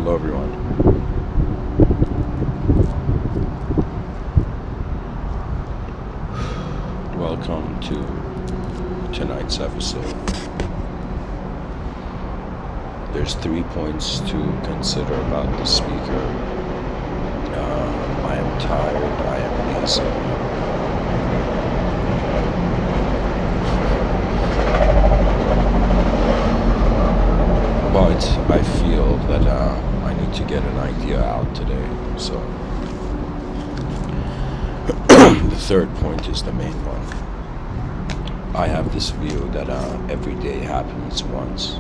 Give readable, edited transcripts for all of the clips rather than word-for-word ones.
Hello, everyone. Welcome to tonight's episode. There's 3 points to consider about the speaker. I am tired. I am lazy. But I feel that I need to get an idea out today. So the third point is the main one. I have this view that every day happens once.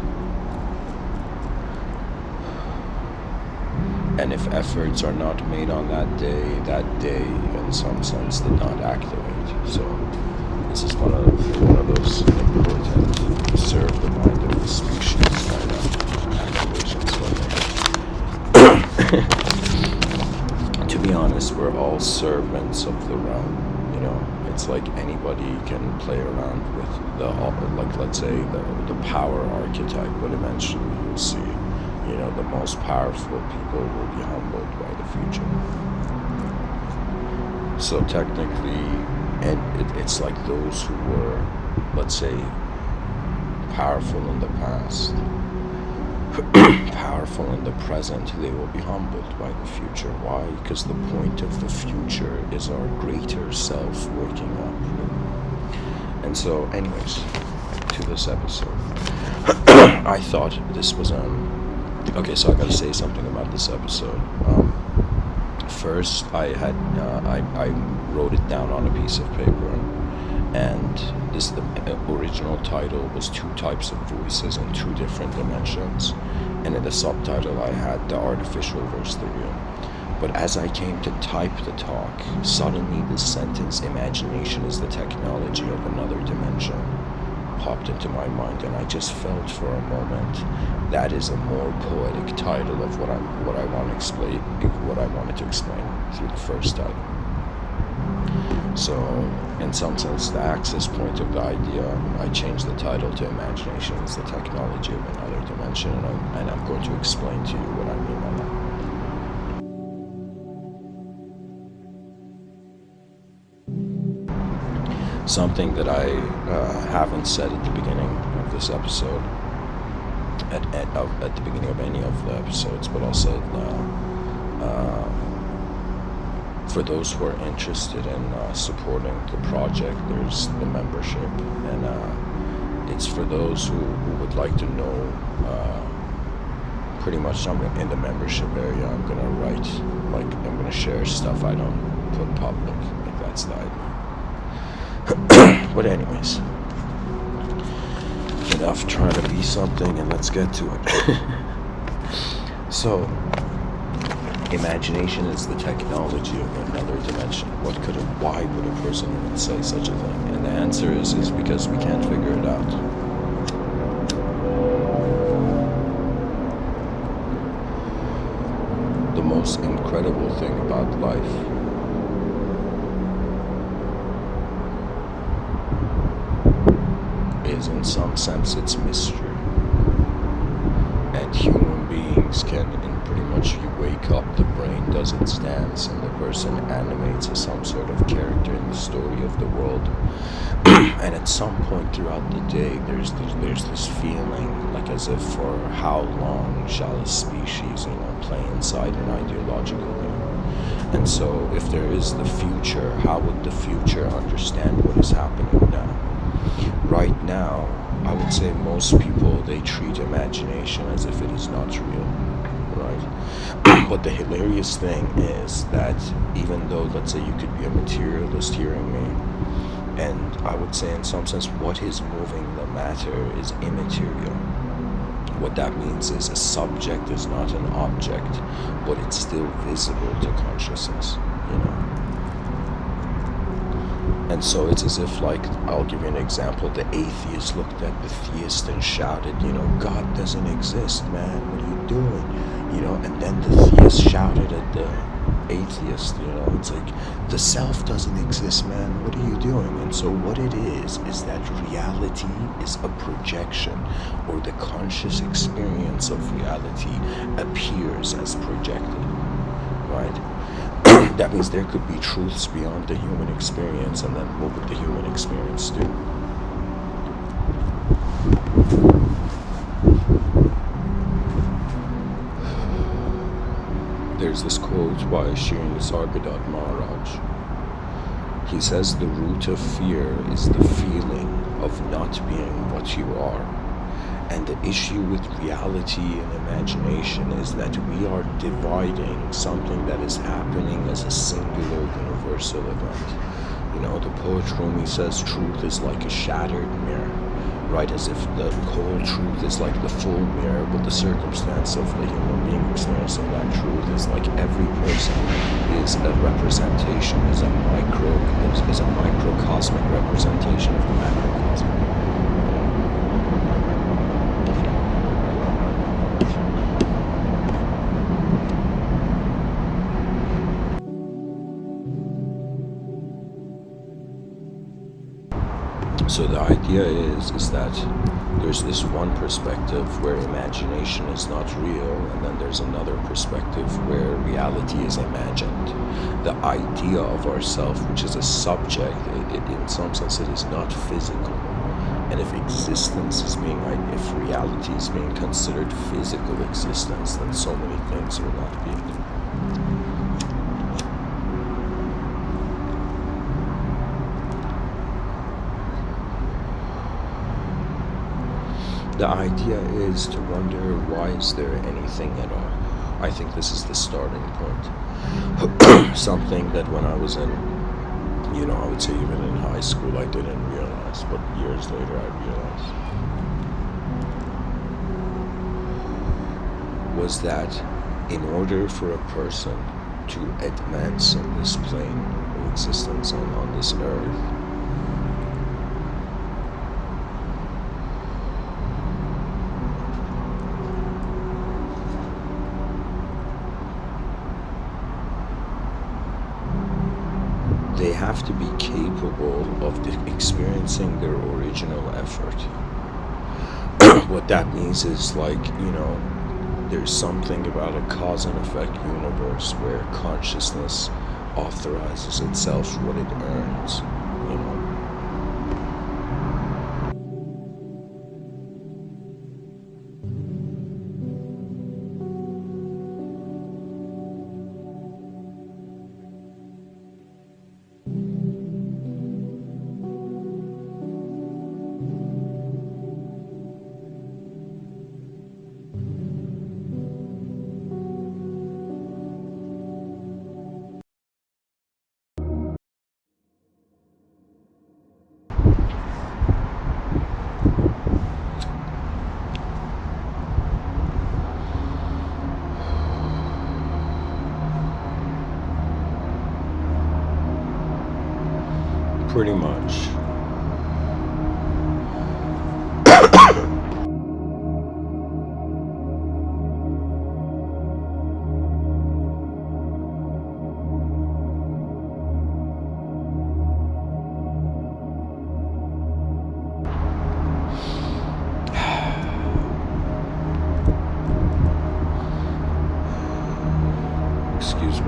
And if efforts are not made on that day in some sense did not activate. So this is one of those important serve the mind of the species kind of activations. To be honest, we're all servants of the realm. You know, it's like anybody can play around with let's say the power archetype, but eventually you'll see. You know, the most powerful people will be humbled by the future. So technically, and it's like those who were, let's say, powerful in the past, powerful in the present, they will be humbled by the future. Why? Because the point of the future is our greater self waking up. And so, anyways, to this episode. I thought this was okay, so I gotta say something about this episode. First, I wrote it down on a piece of paper, and the original title was 2 types of voices in 2 different dimensions, and in the subtitle I had the artificial versus the real. But as I came to type the talk, suddenly this sentence, "imagination is the technology of another dimension," popped into my mind, and I just felt for a moment that is a more poetic title of what I want to explain, what I wanted to explain through the first title. So, in some sense, the access point of the idea, I changed the title to "Imagination is the technology of another dimension," and I'm going to explain to you what I mean by that. Something that I haven't said at the beginning of this episode, at the beginning of any of the episodes, but I'll say it now. For those who are interested in supporting the project, there's the membership, and it's for those who would like to know pretty much something in the membership area. I'm gonna write, I'm gonna share stuff I don't put public, that's the idea. But anyways, enough trying to be something, and let's get to it. So, imagination is the technology of another dimension. Why would a person even say such a thing? And the answer is because we can't figure it out. The most incredible thing about life is, in some sense, it's mystery. And human beings can, pretty much, you wake up, the brain does its dance, and the person animates as some sort of character in the story of the world. And at some point throughout the day, there's this feeling, like as if for how long shall a species, play inside an ideological game. And so, if there is the future, how would the future understand what is happening now? Right now, I would say most people, they treat imagination as if it is not real, right? But the hilarious thing is that even though, let's say, you could be a materialist hearing me, and I would say in some sense what is moving the matter is immaterial. What that means is a subject is not an object, but it's still visible to consciousness, And so it's as if, I'll give you an example. The atheist looked at the theist and shouted, "God doesn't exist, man. What are you doing?" And then the theist shouted at atheist, it's like, the self doesn't exist, man, what are you doing? And so what it is that reality is a projection, or the conscious experience of reality appears as projected, right? That means there could be truths beyond the human experience, and then what would the human experience do? There's this quote by Sri Nisargadatta Maharaj. He says, the root of fear is the feeling of not being what you are. And the issue with reality and imagination is that we are dividing something that is happening as a singular universal event. The poet Rumi says truth is like a shattered mirror, right? As if the whole truth is like the full mirror, but the circumstance of the human being experiencing that truth is like every person is a representation, is a microcosmic representation of the macrocosm. So the idea is that there's this one perspective where imagination is not real, and then there's another perspective where reality is imagined. The idea of ourself, which is a subject, in some sense it is not physical. And if if reality is being considered physical existence, then so many things will not be. The idea is to wonder, why is there anything at all? I think this is the starting point. Something that when I was in, I would say even in high school, I didn't realize, but years later I realized, was that in order for a person to advance in this plane of existence on this earth, they have to be capable of experiencing their original effort. What that means is there's something about a cause and effect universe where consciousness authorizes itself what it earns, pretty much. Excuse me.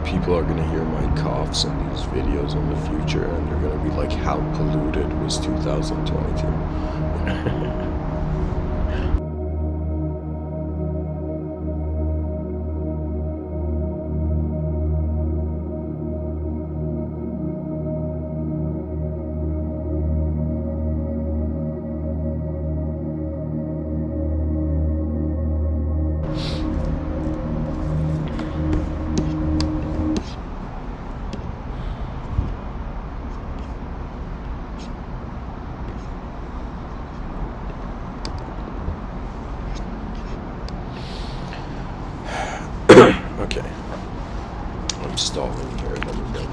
People are going to hear my coughs in these videos in the future, and they're going to be like, how polluted was 2022? Okay, I'm stalling here a little bit.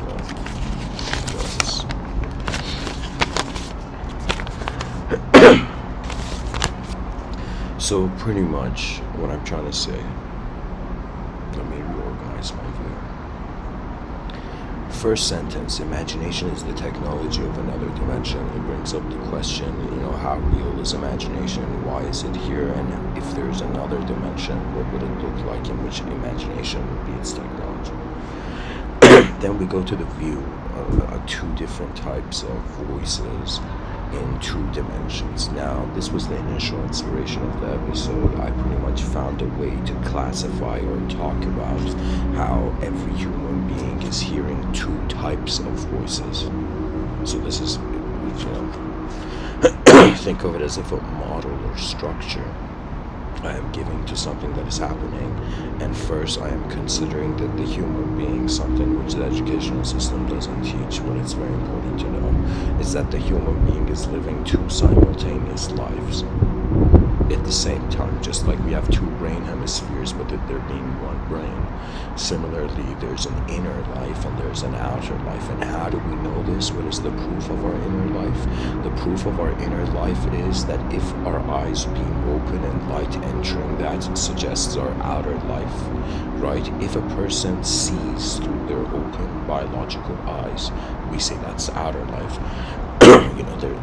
So pretty much what I'm trying to say first sentence, imagination is the technology of another dimension. It brings up the question, how real is imagination? Why is it here? And if there's another dimension, what would it look like in which imagination would be its technology? Then we go to the view of two different types of voices in two dimensions. Now, this was the initial inspiration of the episode. I pretty much found a way to classify or talk about how every human being is hearing two types of voices. So this is, think of it as if a model or structure I am giving to something that is happening, and first I am considering that the human being, something which the educational system doesn't teach, but it's very important to know, is that the human being is living two simultaneous lives at the same time, just like we have two brain hemispheres, but that there being one brain. Similarly, there's an inner life and there's an outer life. And how do we know this? What is the proof of our inner life? The proof of our inner life is that if our eyes being open and light entering, that suggests our outer life, right? If a person sees through their open biological eyes, we say that's outer life.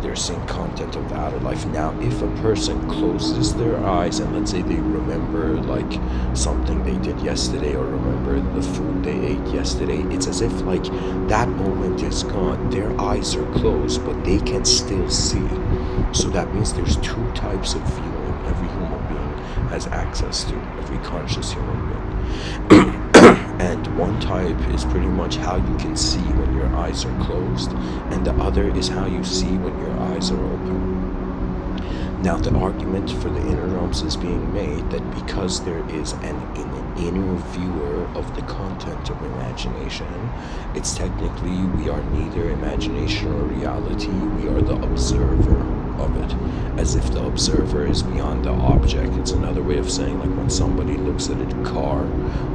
They're seeing content of the outer life. Now, if a person closes their eyes and let's say they remember like something they did yesterday or remember the food they ate yesterday, it's as if like that moment is gone. Their eyes are closed, but they can still see. So that means there's two types of viewing every human being has access to, every conscious human being. And one type is pretty much how you can see when your eyes are closed, and the other is how you see when your eyes are open. Now, the argument for the inner realms is being made that because there is an inner viewer of the content of imagination, it's technically we are neither imagination or reality, we are the observer of it, as if the observer is beyond the object. It's another way of saying like when somebody looks at a car,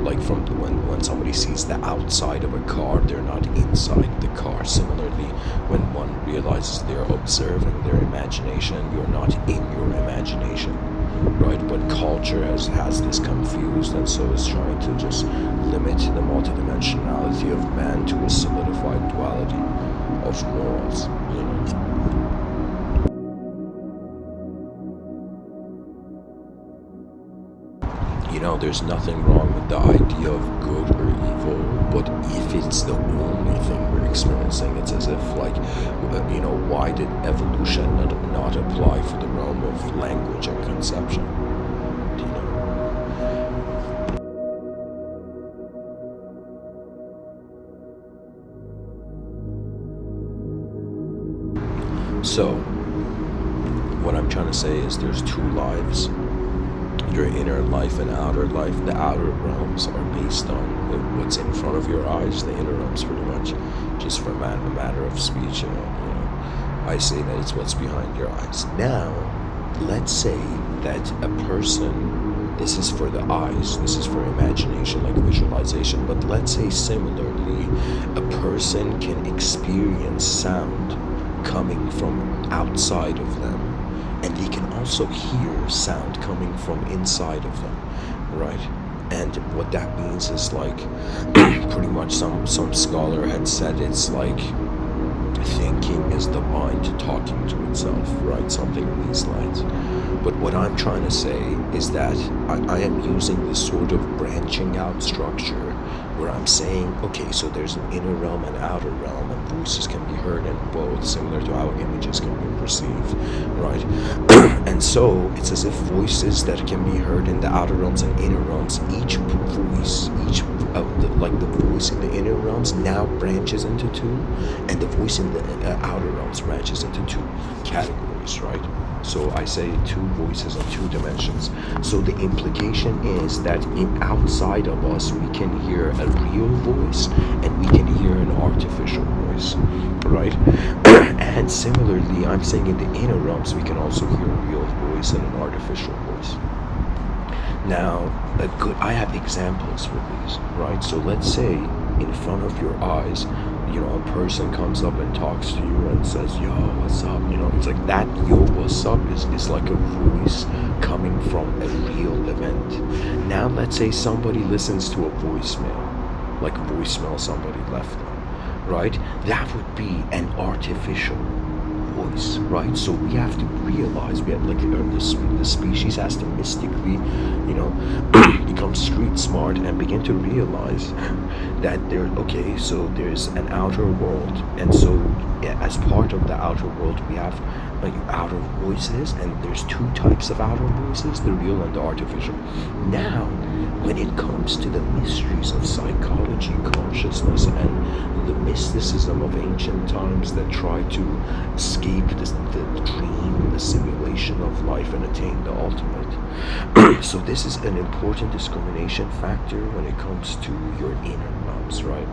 like from when somebody sees the outside of a car, they're not inside the car. Similarly, when one realizes they're observing their imagination, you're not in your imagination, right? But culture has this confused, and so is trying to just limit the multidimensionality of man to a solidified duality of morals, There's nothing wrong with the idea of good or evil, but if it's the only thing we're experiencing, it's as if like, why did evolution not apply for the realm of language and conception? So, what I'm trying to say is there's two lives. Your inner life and outer life. The outer realms are based on what's in front of your eyes. The inner realms pretty much just for a matter of speech. I say that it's what's behind your eyes. Now, let's say that a person, this is for the eyes, this is for imagination, like visualization, but let's say similarly, a person can experience sound coming from outside of them, and they can also hear sound coming from inside of them, right? And what that means is like, pretty much some scholar had said it's like thinking is the mind talking to itself, right? Something in these lines. But what I'm trying to say is that I am using this sort of branching out structure where I'm saying, okay, so there's an inner realm and outer realm, and voices can be heard in both, similar to how images can be perceived, right? And so it's as if voices that can be heard in the outer realms and inner realms, each voice, like the voice in the inner realms now branches into two, and the voice in the outer realms branches into two categories, right? So I say two voices in two dimensions. So the implication is that outside of us, we can hear a real voice and we can hear an artificial voice, right? And similarly, I'm saying in the inner realms, we can also hear a real voice and an artificial voice. Now, I have examples for these, right? So let's say in front of your eyes, a person comes up and talks to you and says, yo, what's up? It's like that, yo, what's up is like a voice coming from a real event. Now, let's say somebody listens to a voicemail, like a voicemail somebody left them, right? That would be an artificial voice, right? So we have to realize, we have like the species has to mystically, become street smart and begin to realize that so there's an outer world, and so yeah, as part of the outer world we have like outer voices, and there's two types of outer voices, the real and the artificial. Now when it comes to the mysteries of psychology, consciousness, and the mysticism of ancient times that try to escape the dream, the simulation of life, and attain the ultimate. So this is an important discrimination factor when it comes to your inner realms, right?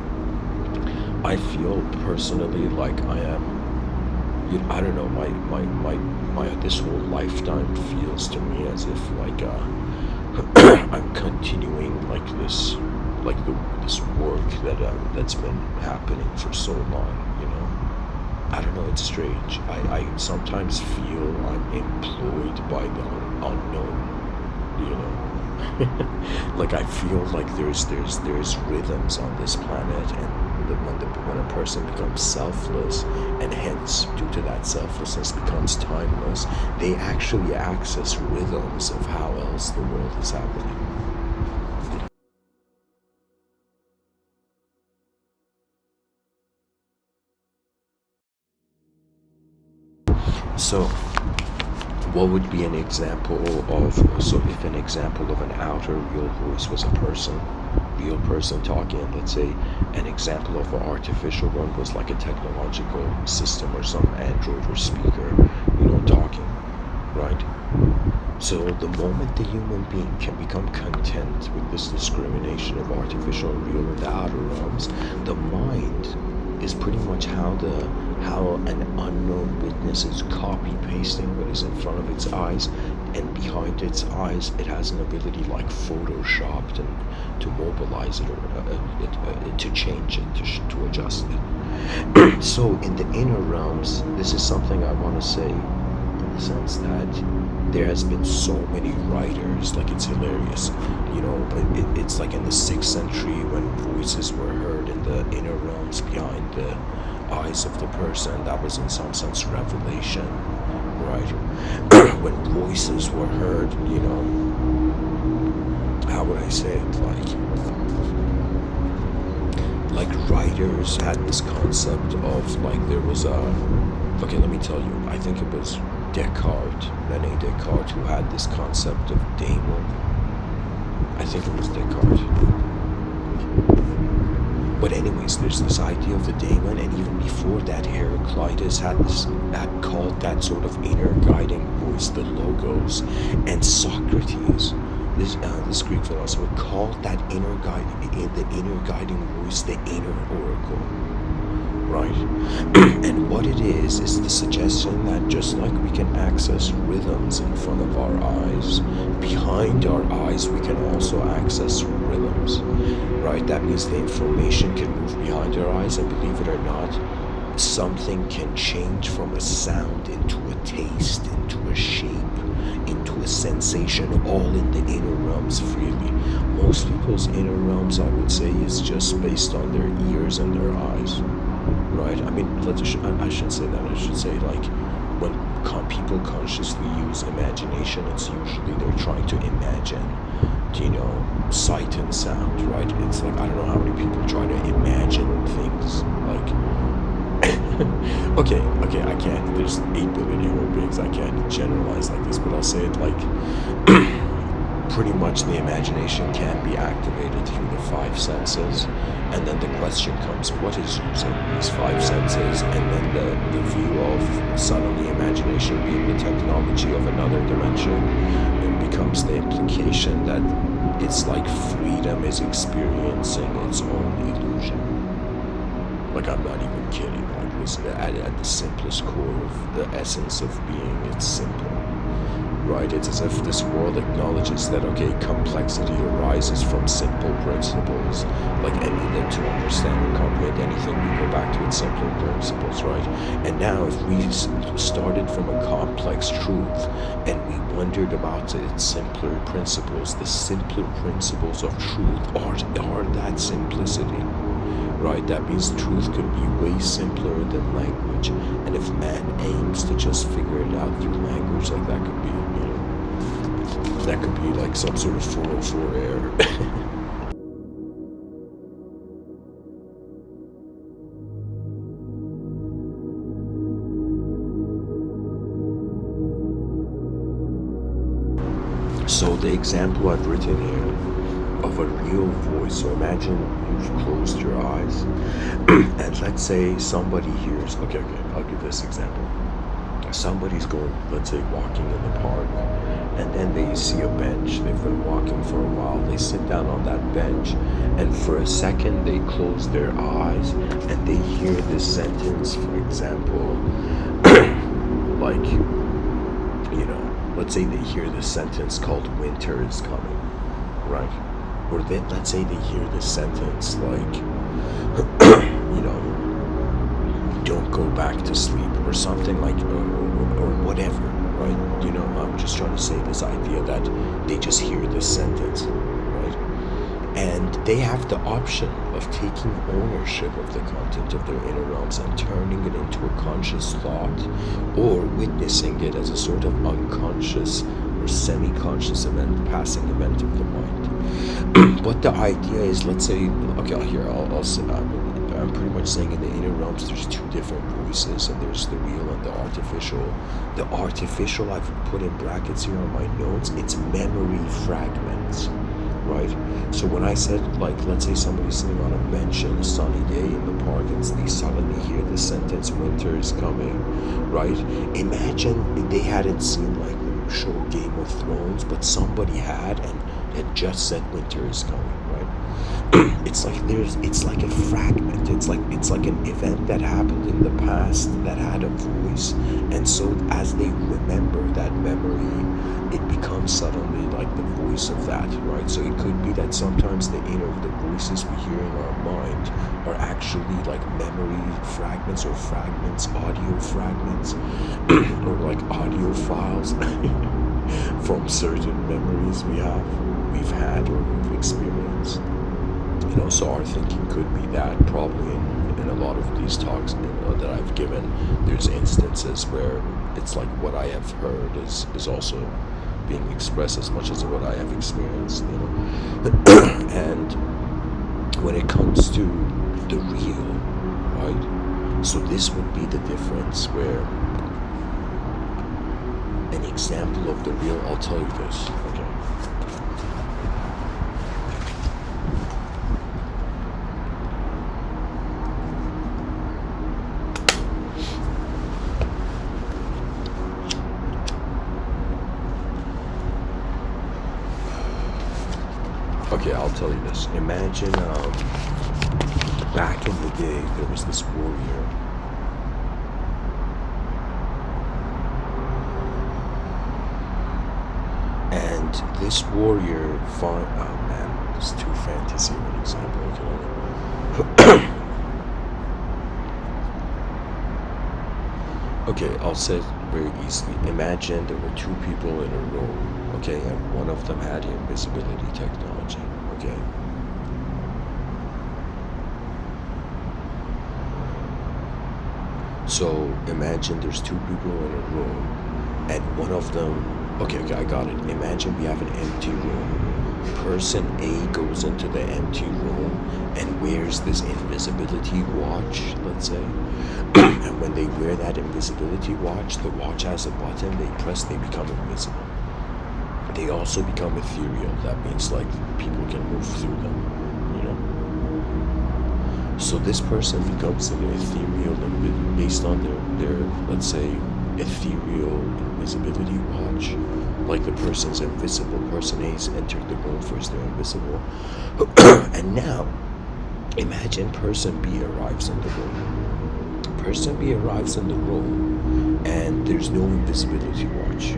I feel personally like I am, I don't know, my this whole lifetime feels to me as if like I'm continuing like this this work that's been happening for so long, I don't know, it's strange. I sometimes feel I'm employed by the unknown, like I feel like there's rhythms on this planet, and when a person becomes selfless, and hence due to that selflessness becomes timeless, they actually access rhythms of how else the world is happening. So what would be an example if an example of an outer real voice was a real person talking, let's say an example of an artificial one was like a technological system or some android or speaker, talking, right? So the moment the human being can become content with this discrimination of artificial and real in the outer realms, the mind is pretty much how an unknown witness is copy pasting what is in front of its eyes, and behind its eyes it has an ability like photoshopped and to mobilize it or to change it, to adjust it. So in the inner realms, this is something I want to say, in the sense that there has been so many writers, like it's hilarious, it's like in the 6th century when voices were heard in the inner realms behind the eyes of the person. That was in some sense revelation, right? When voices were heard, how would I say it, like writers had this concept of like there was okay, let me tell you, I think it was Rene Descartes, who had this concept of daemon. I think it was Descartes. But anyways, there's this idea of the daemon, and even before that, Heraclitus had called that sort of inner guiding voice the logos, and Socrates, this Greek philosopher, called that the inner guiding voice the inner oracle. Right? And what it is the suggestion that just like we can access rhythms in front of our eyes, behind our eyes we can also access rhythms, right? That means the information can move behind our eyes, and believe it or not, something can change from a sound into a taste, into a shape, into a sensation, all in the inner realms freely. Most people's inner realms, I would say, is just based on their ears and their eyes. Right? I mean, I shouldn't say that. I should say, like, when people consciously use imagination, it's usually they're trying to imagine, sight and sound, right? It's like, I don't know how many people try to imagine things, like, okay, I can't, there's 8 billion human beings, I can't generalize like this, but I'll say it like, pretty much the imagination can be activated through the 5 senses, and then the question comes, what is using these 5 senses? And then the view of suddenly imagination being the technology of another dimension, it becomes the implication that it's like freedom is experiencing its own illusion. Like, I'm not even kidding, like this, at the simplest core of the essence of being, it's simple. Right? It's as if this world acknowledges that, okay, complexity arises from simple principles. Like to understand or comprehend anything, we go back to its simpler principles, right? And now if we started from a complex truth and we wondered about its simpler principles, the simpler principles of truth are that simplicity, right? That means truth could be way simpler than language. And if man aims to just figure it out through language, like that could be, that could be like some sort of 404 error. So the example I've written here of a real voice. So imagine you've closed your eyes and let's say somebody hears, okay, I'll give this example. Somebody's going, let's say, walking in the park, and then they see a bench. They've been walking for a while. They sit down on that bench, and for a second they close their eyes and they hear this sentence, for example, like, let's say they hear this sentence called "winter is coming," right? Or then let's say they hear this sentence like, don't go back to sleep, or something like, or whatever, right? I'm just trying to say this idea that they just hear this sentence, right? And they have the option of taking ownership of the content of their inner realms and turning it into a conscious thought, or witnessing it as a sort of unconscious or semi-conscious event, passing event of the mind. But the idea is, let's say, okay, I'll say, I'm pretty much saying in the inner realms there's two different voices, and there's the real and the artificial. The artificial, I've put in brackets here on my notes, it's memory fragments, right? So when I said, like, let's say somebody's sitting on a bench in a sunny day in the park and they suddenly hear the sentence, winter is coming, right? Imagine they hadn't seen like the show Game of Thrones, but somebody had, and it just said winter is coming, right? It's like a fragment. It's like an event that happened in the past that had a voice, and so as they remember that memory, it becomes suddenly like the voice of that, right? So it could be that sometimes the voices we hear in our mind are actually like memory fragments, or fragments, audio fragments, or like audio files from certain memories we've had or we've experienced. So our thinking could be that. Probably in a lot of these talks that I've given, there's instances where it's like what I have heard is also being expressed as much as what I have experienced, And when it comes to the real, right? So this would be the difference where an example of the real, I'll tell you this, okay? Okay, I'll tell you this. Imagine back in the day, there was this warrior. And this warrior oh man, it's too fantasy of an example. Okay, I'll say it very easily. Imagine there were two people in a room, okay, and one of them had invisibility technology, okay? So imagine there's two people in a room, and one of them, okay, I got it. Imagine we have an empty room. Person A goes into the empty room and wears this invisibility watch, let's say. And when they wear that invisibility watch, the watch has a button, they press, they become invisible. They also become ethereal. That means like people can move through them, So this person becomes an ethereal, based on their let's say, ethereal invisibility watch. Like the person's invisible, person A's entered the room first, they're invisible. And now, imagine person B arrives in the room. Person B arrives in the room, and there's no invisibility watch.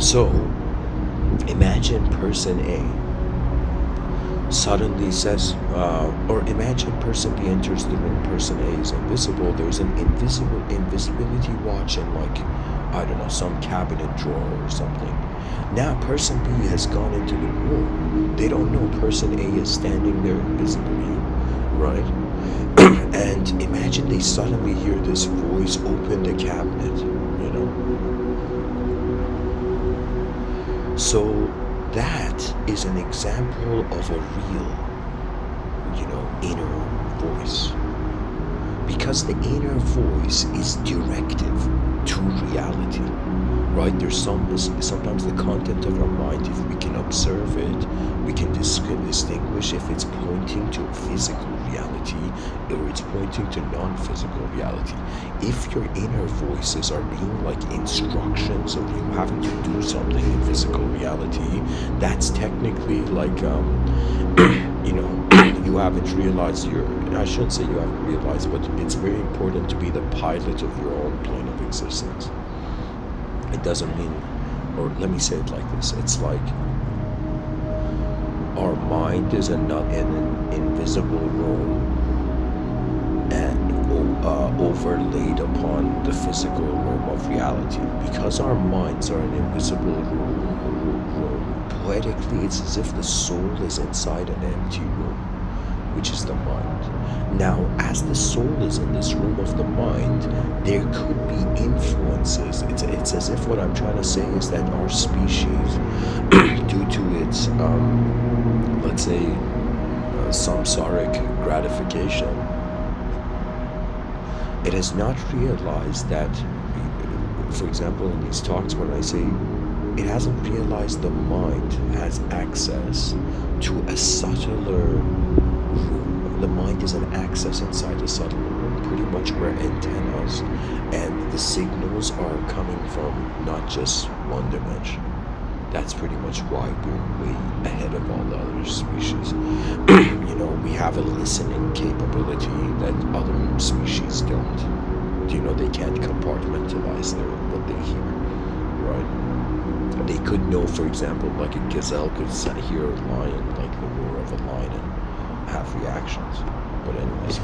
So, imagine person A suddenly says, or imagine person B enters the room, person A is invisible. There's an invisibility watch in, like, I don't know, some cabinet drawer or something. Now person B has gone into the room. They don't know person A is standing there invisibly, right? And imagine they suddenly hear this voice, open the cabinet, you know? So that is an example of a real, inner voice. Because the inner voice is directive to reality, right? There's sometimes the content of our mind, if we can observe it, we can distinguish if it's pointing to physical reality or it's pointing to non-physical reality. If your inner voices are being like instructions of you having to do something in physical reality, that's technically like you haven't realized I shouldn't say you haven't realized, but it's very important to be the pilot of your own plane of existence. It doesn't mean, or let me say it like this, it's like our mind is in an invisible room and overlaid upon the physical room of reality. Because our minds are an invisible room, poetically it's as if the soul is inside an empty room, which is the mind. Now, as the soul is in this room of the mind, there could be influences. It's as if what I'm trying to say is that our species, due to its, let's say, samsaric gratification, it has not realized that, for example, in these talks when I say it hasn't realized the mind has access to a subtler room. The mind is an access inside a subtler room, pretty much where antennas and the signals are coming from not just one dimension. That's pretty much why we're way ahead of all the other species. We have a listening capability that other species don't. They can't compartmentalize what they hear, right? They could know, for example, like a gazelle could hear a lion, like the roar of a lion, and have reactions. But anyways,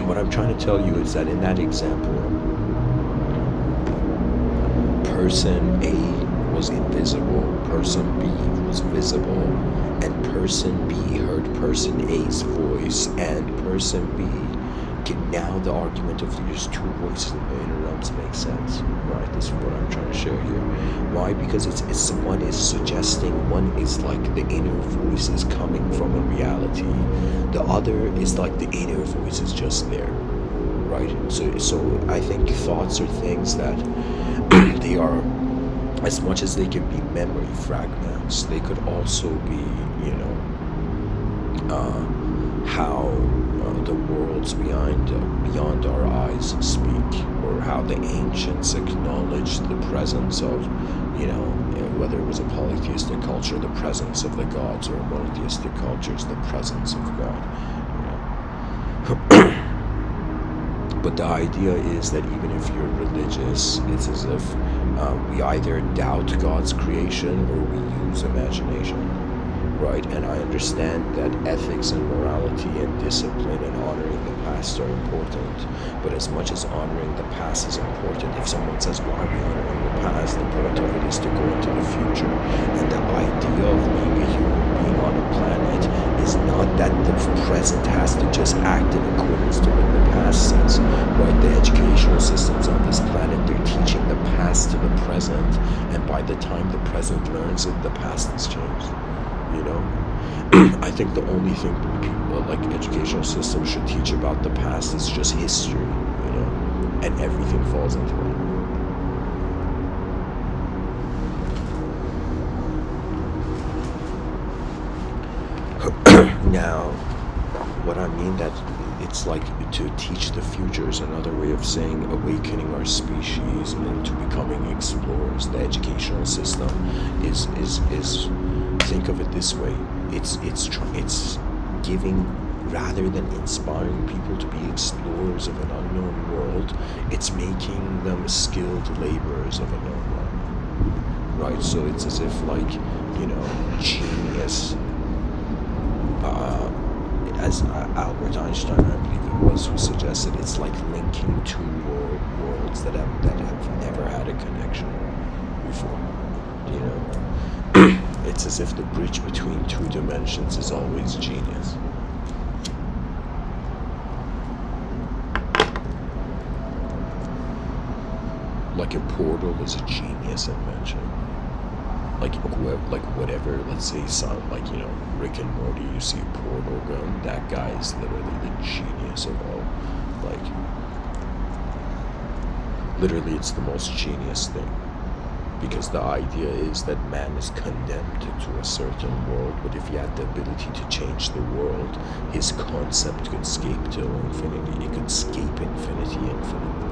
what I'm trying to tell you is that in that example, person A was invisible, person B was visible, and person B heard person A's voice, and person B now the argument of there's two voices in the inner realms makes sense, right? This is what I'm trying to share here. Why? Because it's one is suggesting, one is like the inner voice is coming from a reality, the other is like the inner voice is just there, right? So I think thoughts are things that they are, as much as they can be memory fragments, they could also be, how the worlds beyond our eyes speak, or how the ancients acknowledged the presence of, whether it was a polytheistic culture, the presence of the gods, or a monotheistic cultures, the presence of God. But the idea is that even if you're religious, it's as if we either doubt God's creation or we use imagination. Right, and I understand that ethics and morality and discipline and honoring the past are important, but as much as honoring the past is important, if someone says, why are we honoring the past, the point of it is to go into the future. And the idea of being a human being on a planet is not that the present has to just act in accordance to what the past says. Right, the educational systems on this planet, they're teaching the past to the present, and by the time the present learns it, the past has changed. I think the only thing people, like educational systems, should teach about the past is just history, and everything falls into it. Now, what I mean that it's like to teach the future is another way of saying awakening our species into becoming explorers. The educational system is think of it this way: it's giving, rather than inspiring people to be explorers of an unknown world, it's making them skilled laborers of a known world. Right? So it's as if, like, genius as Albert Einstein, I believe it was, who suggested it's like linking two worlds that have never had a connection before. You know, it's as if the bridge between two dimensions is always genius. Like a portal is a genius invention. Like whatever, let's say like, you know, Rick and Morty, you see a portal gun, that guy is literally the genius of all. Like, literally it's the most genius thing. Because the idea is that man is condemned to a certain world, but if he had the ability to change the world, his concept could escape till infinity. It could escape infinity infinitely.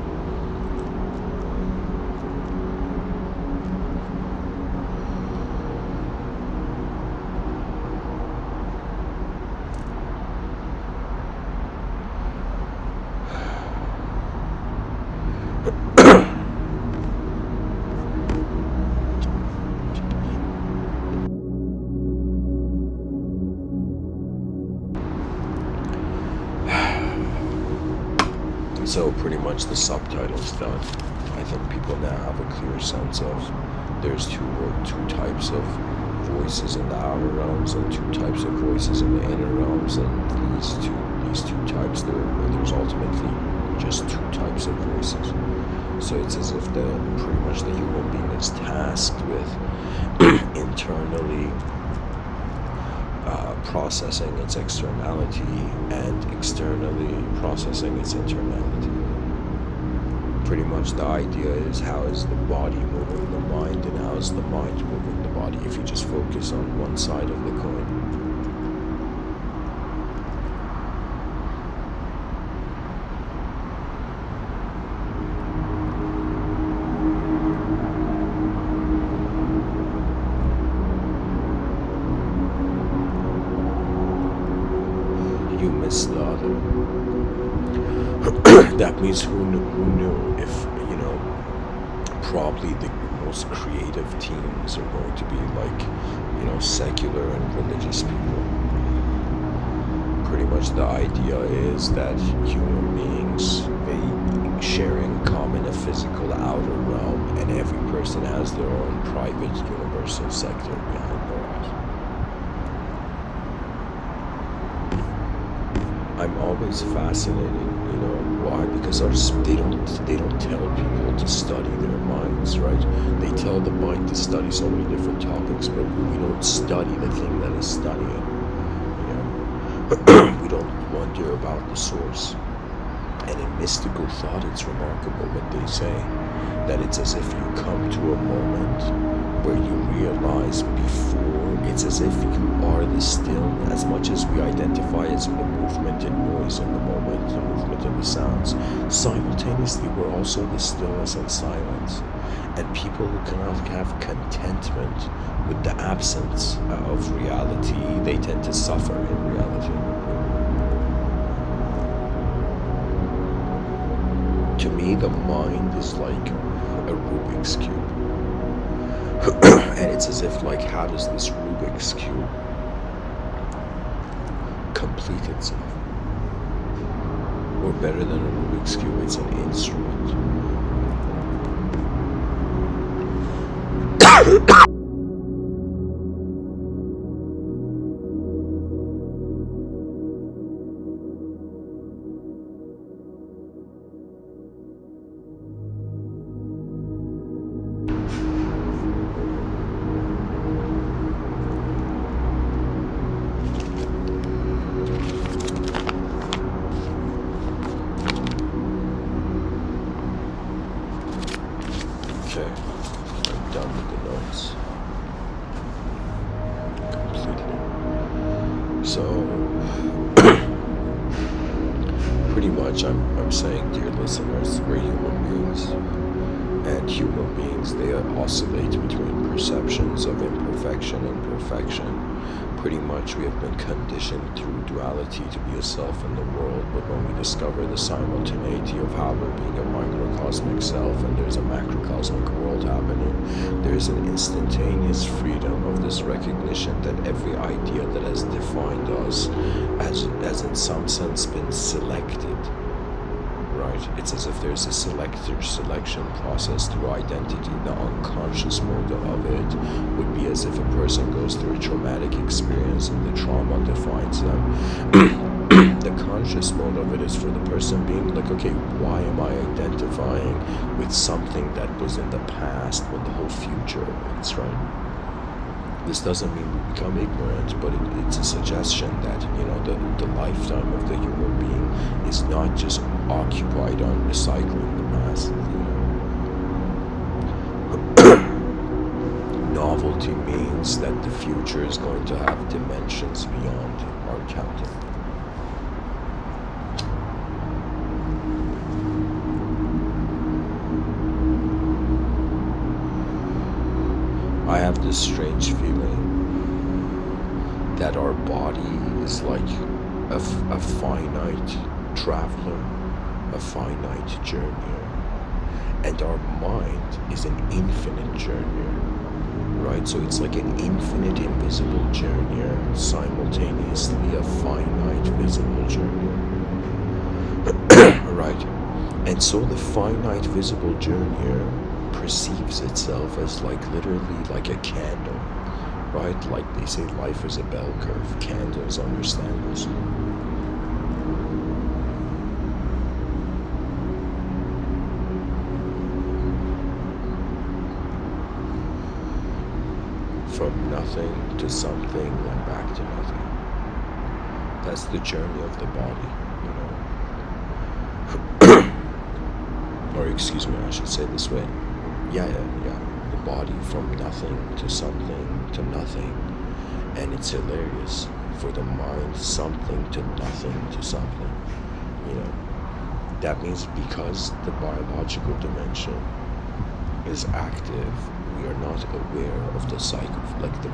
So pretty much the subtitle's done. I think people now have a clear sense of there's two types of voices in the outer realms and two types of voices in the inner realms, and these two types, there's ultimately just two types of voices. So it's as if pretty much the human being is tasked with internally processing its externality and externally processing its internality. Pretty much the idea is, how is the body moving the mind, and how is the mind moving the body, if you just focus on one side of the coin. You miss the other. That means who knew if, you know, probably the most creative teams are going to be like, you know, secular and religious people. Pretty much the idea is that human beings, they sharing common a physical outer realm, and every person has their own private universal sector behind their eyes. I'm always fascinated, you know, why? Because they don't tell people to study their minds, right? They tell the mind to study so many different topics, but we don't study the thing that is studying, you know. We don't wonder about the source. And in mystical thought, it's remarkable what they say, that it's as if you come to a moment where you realize it's as if you are the still, as much as we identify as the movement and noise in the moment, the movement and the sounds. Simultaneously, we're also the stillness and silence. And people who cannot have contentment with the absence of reality, they tend to suffer in reality. To me, the mind is like a Rubik's Cube. And it's as if, like, how does this Rubik's Cube complete itself? Or better than a Rubik's Cube, it's an instrument. Okay, I'm done with the notes. Completely. So, pretty much I'm saying, dear listeners, we're human beings. And human beings, they oscillate between perceptions of imperfection and perfection. Pretty much we have been conditioned through duality to be a self in the world, but when we discover the simultaneity of how we're being a microcosmic self and there's a macrocosmic world happening, there's an instantaneous freedom of this recognition that every idea that has defined us has in some sense been selected. Right? It's as if there's a selection process through identity. The unconscious mode of it would be as if a person goes through a traumatic experience and the trauma defines them. The conscious mode of it is for the person being like, okay, why am I identifying with something that was in the past when the whole future awaits, right? This doesn't mean we become ignorant, but it's a suggestion that, the lifetime of the human being is not just occupied on recycling the past. Novelty means that the future is going to have dimensions beyond our counting. I have this strange feeling that our body is like a finite traveler, a finite journeyer, and our mind is an infinite journeyer, right? So it's like an infinite invisible journeyer, simultaneously a finite visible journeyer, right? And so the finite visible journeyer perceives itself as literally like a candle, right? Like they say life is a bell curve. Candles understand this. From nothing to something, then back to nothing. That's the journey of the body, Or excuse me, I should say this way. Yeah. The body from nothing to something to nothing. And it's hilarious. For the mind, something to nothing to something. That means because the biological dimension is active, we are not aware of the cycle,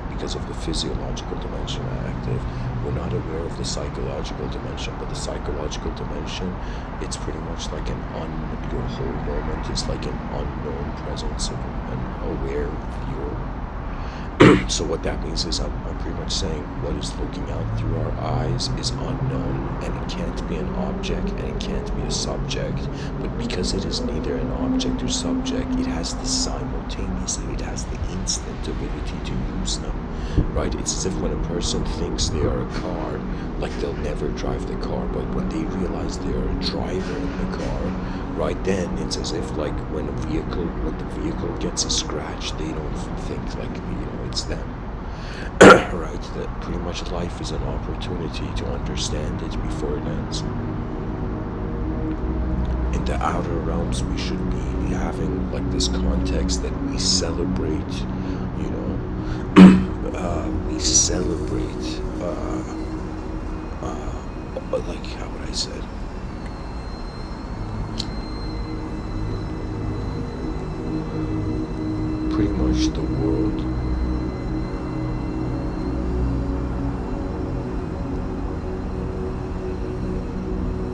because of the physiological dimension active, we're not aware of the psychological dimension. But the psychological dimension, it's pretty much like your whole moment is like an unknown presence of an aware viewer. So what that means is I'm pretty much saying what is looking out through our eyes is unknown, and it can't be an object and it can't be a subject. But because it is neither an object or subject, it has the simultaneously, it has the instant ability to use them, right? It's as if when a person thinks they are a car, like they'll never drive the car, but when they realize they are a driver in the car, right then it's as if like when the vehicle gets a scratch, they don't think like it's them. Right? That pretty much life is an opportunity to understand it before it ends. In the outer realms, we should be having like this context that we celebrate, we celebrate, like how would I say it? Pretty much the world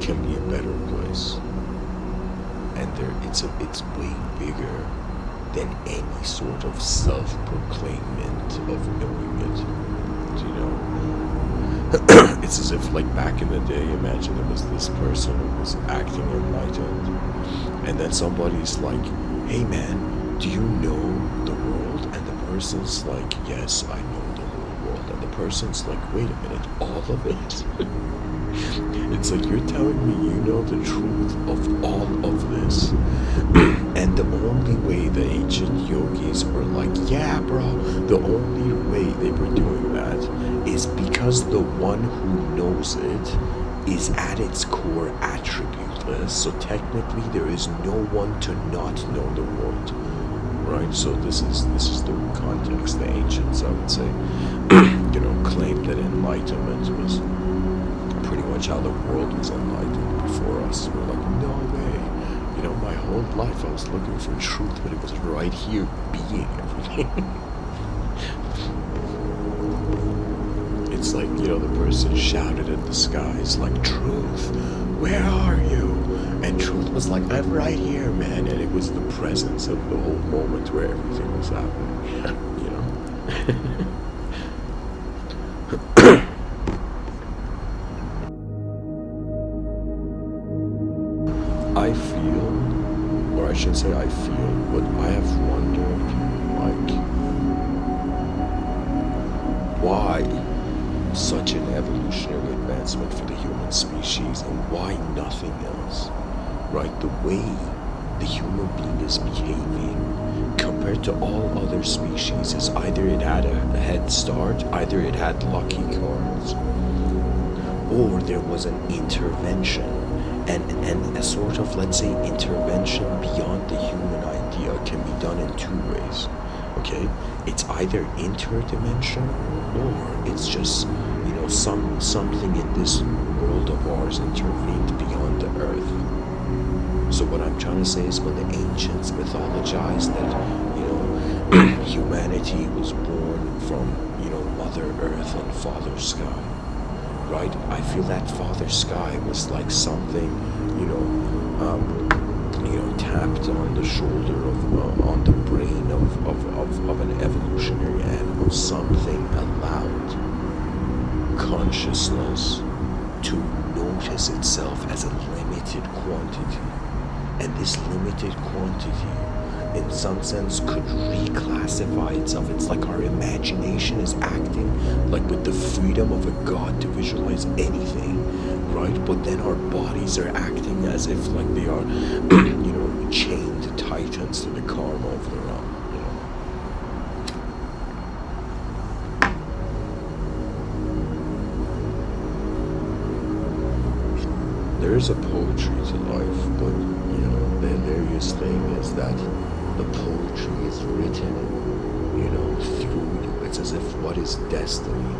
can be a better place, and it's way bigger than any sort of self-proclaimment of knowing it. It's as if like back in the day, imagine there was this person who was acting enlightened, and then somebody's like, hey man, do you know the world? And the person's like, yes, I know the whole world. And the person's like, wait a minute, all of it? It's like you're telling me you know the truth of all of this. And the only way the ancient yogis were like, yeah bro, the only way they were doing that is because the one who knows it is at its core attributeless. So technically there is no one to not know the world. Right? So this is the context. The ancients, I would say, claimed that enlightenment was pretty much how the world was enlightened before us. We're like, no way. my whole life I was looking for truth, but it was right here being everything. It's like, the person shouted at the skies, like, truth, where are you? And truth was like, I'm right here, man. And it was the presence of the whole moment where everything was happening, I feel, or I should say I feel, but I have wondered, like, why such an evolutionary advancement for the human species and why nothing else, right? The way the human being is behaving compared to all other species is either it had a head start, either it had lucky cards, or there was an intervention, and a sort of, let's say, intervention beyond the human idea can be done in two ways. Okay, it's either interdimensional or it's just something in this world of ours intervened beyond the earth. So what I'm trying to say is, when the ancients mythologized that humanity was born from Mother Earth and Father Sky, right? I feel that Father Sky was like something tapped on the shoulder on the brain of an evolutionary animal. Something allowed consciousness to notice itself as a limited quantity, and this limited quantity in some sense could reclassify itself. It's like our imagination is acting like with the freedom of a god to visualize anything, right? But then our bodies are acting as if like they are chained titans to the karma of their own. There is a poetry to life, but the hilarious thing is that the poetry is written, through you. It's as if, what is destiny?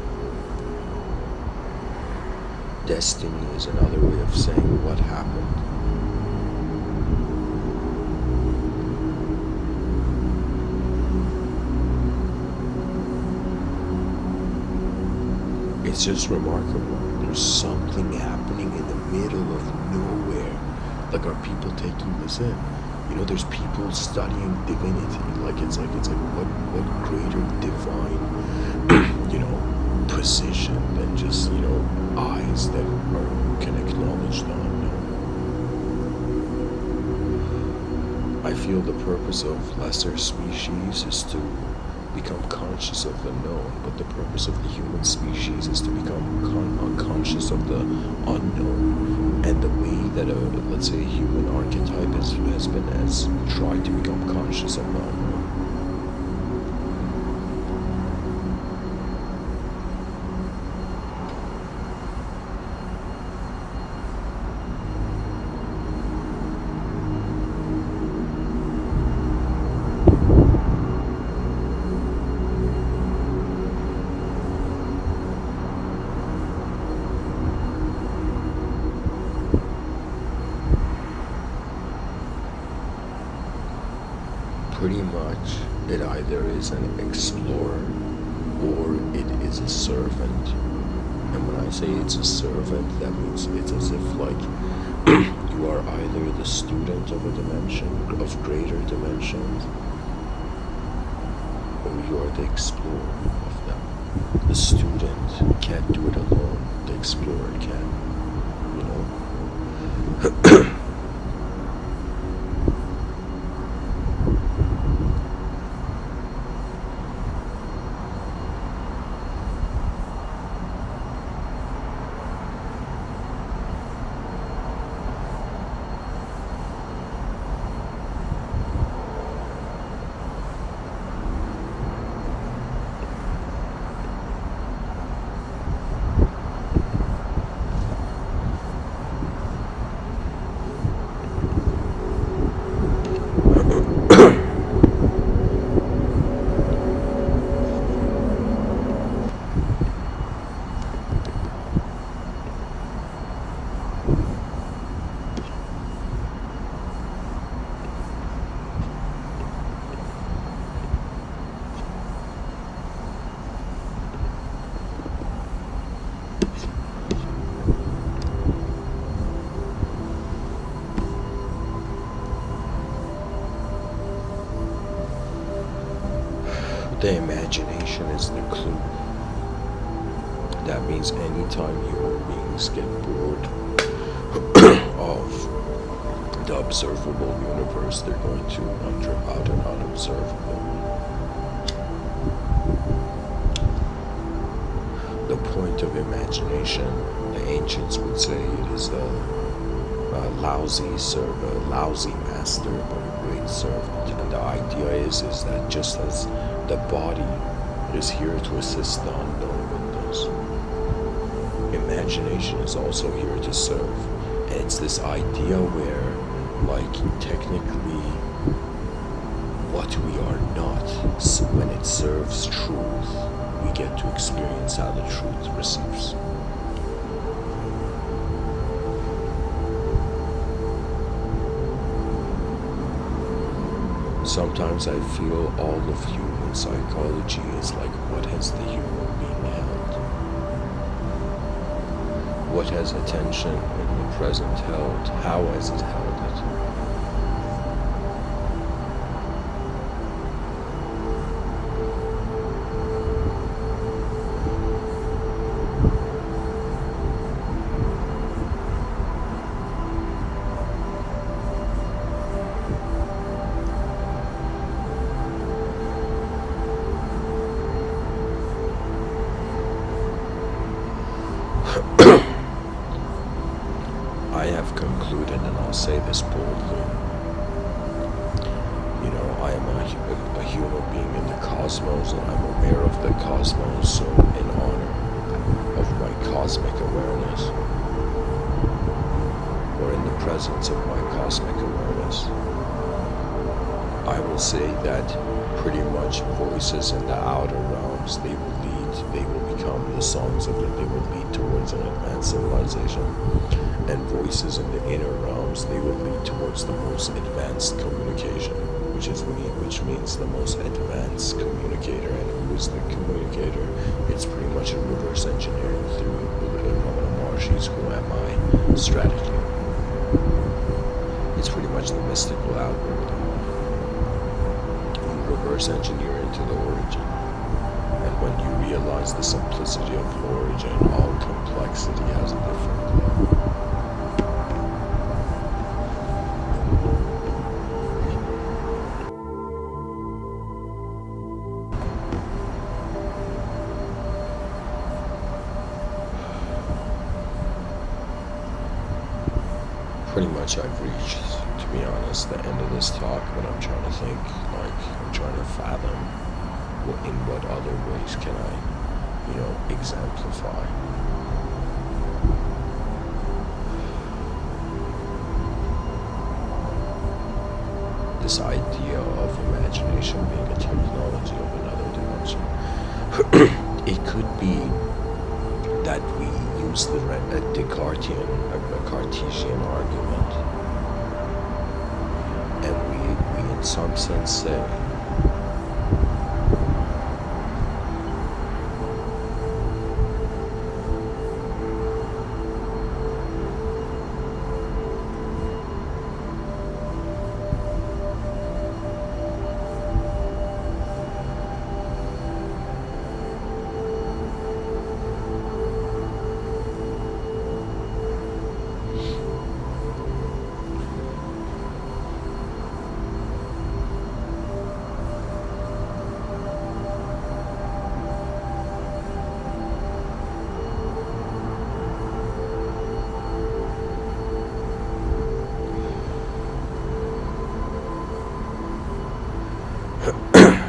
Destiny is another way of saying what happened. It's just remarkable. There's something happening in the middle of nowhere. Like, are people taking this in? There's people studying divinity. It's like what greater divine position than just eyes that can acknowledge the unknown. I feel the purpose of lesser species is to become conscious of the known, but the purpose of the human species is to become unconscious of the unknown. And the way that let's say a human archetype has tried to become conscious of the unknown. Pretty much, it either is an explorer or it is a servant. And when I say it's a servant, that means it's as if like you are either the student of a dimension, of greater dimensions, or you are the explorer of them. The student can't do it alone, the explorer can, The imagination is the clue. That means anytime human beings get bored of the observable universe, they're going to wonder about an unobservable. The point of imagination, the ancients would say, it is a lousy master, but a great servant. And the idea is that just as the body is here to assist the unknown windows, imagination is also here to serve. And it's this idea where, like, technically, what we are not, when it serves truth, we get to experience how the truth receives. Sometimes I feel all of human psychology is like, what has the human being held? What has attention in the present held? How has it held it? I have concluded, and I'll say this boldly, I am a human being in the cosmos, and I'm aware of the cosmos, so in honor of my cosmic awareness, or in the presence of my cosmic awareness, I will say that pretty much voices in the outer realms, they will become the songs of it, they will lead towards an advanced civilization. And voices in the inner realms, they will lead towards the most advanced communication, which means the most advanced communicator. And who is the communicator? It's pretty much a reverse engineering through Ramana Maharshi's Who Am I strategy. It's pretty much the mystical algorithm. You reverse engineer into the origin. And when you realize the simplicity of the origin, all complexity has a different name. Pretty much I've reached, to be honest, the end of this talk, but I'm trying to think, I'm trying to fathom in what other ways can I, exemplify. This idea of imagination being a technology of another dimension. It could be that we use a Cartesian argument, and we in some sense say,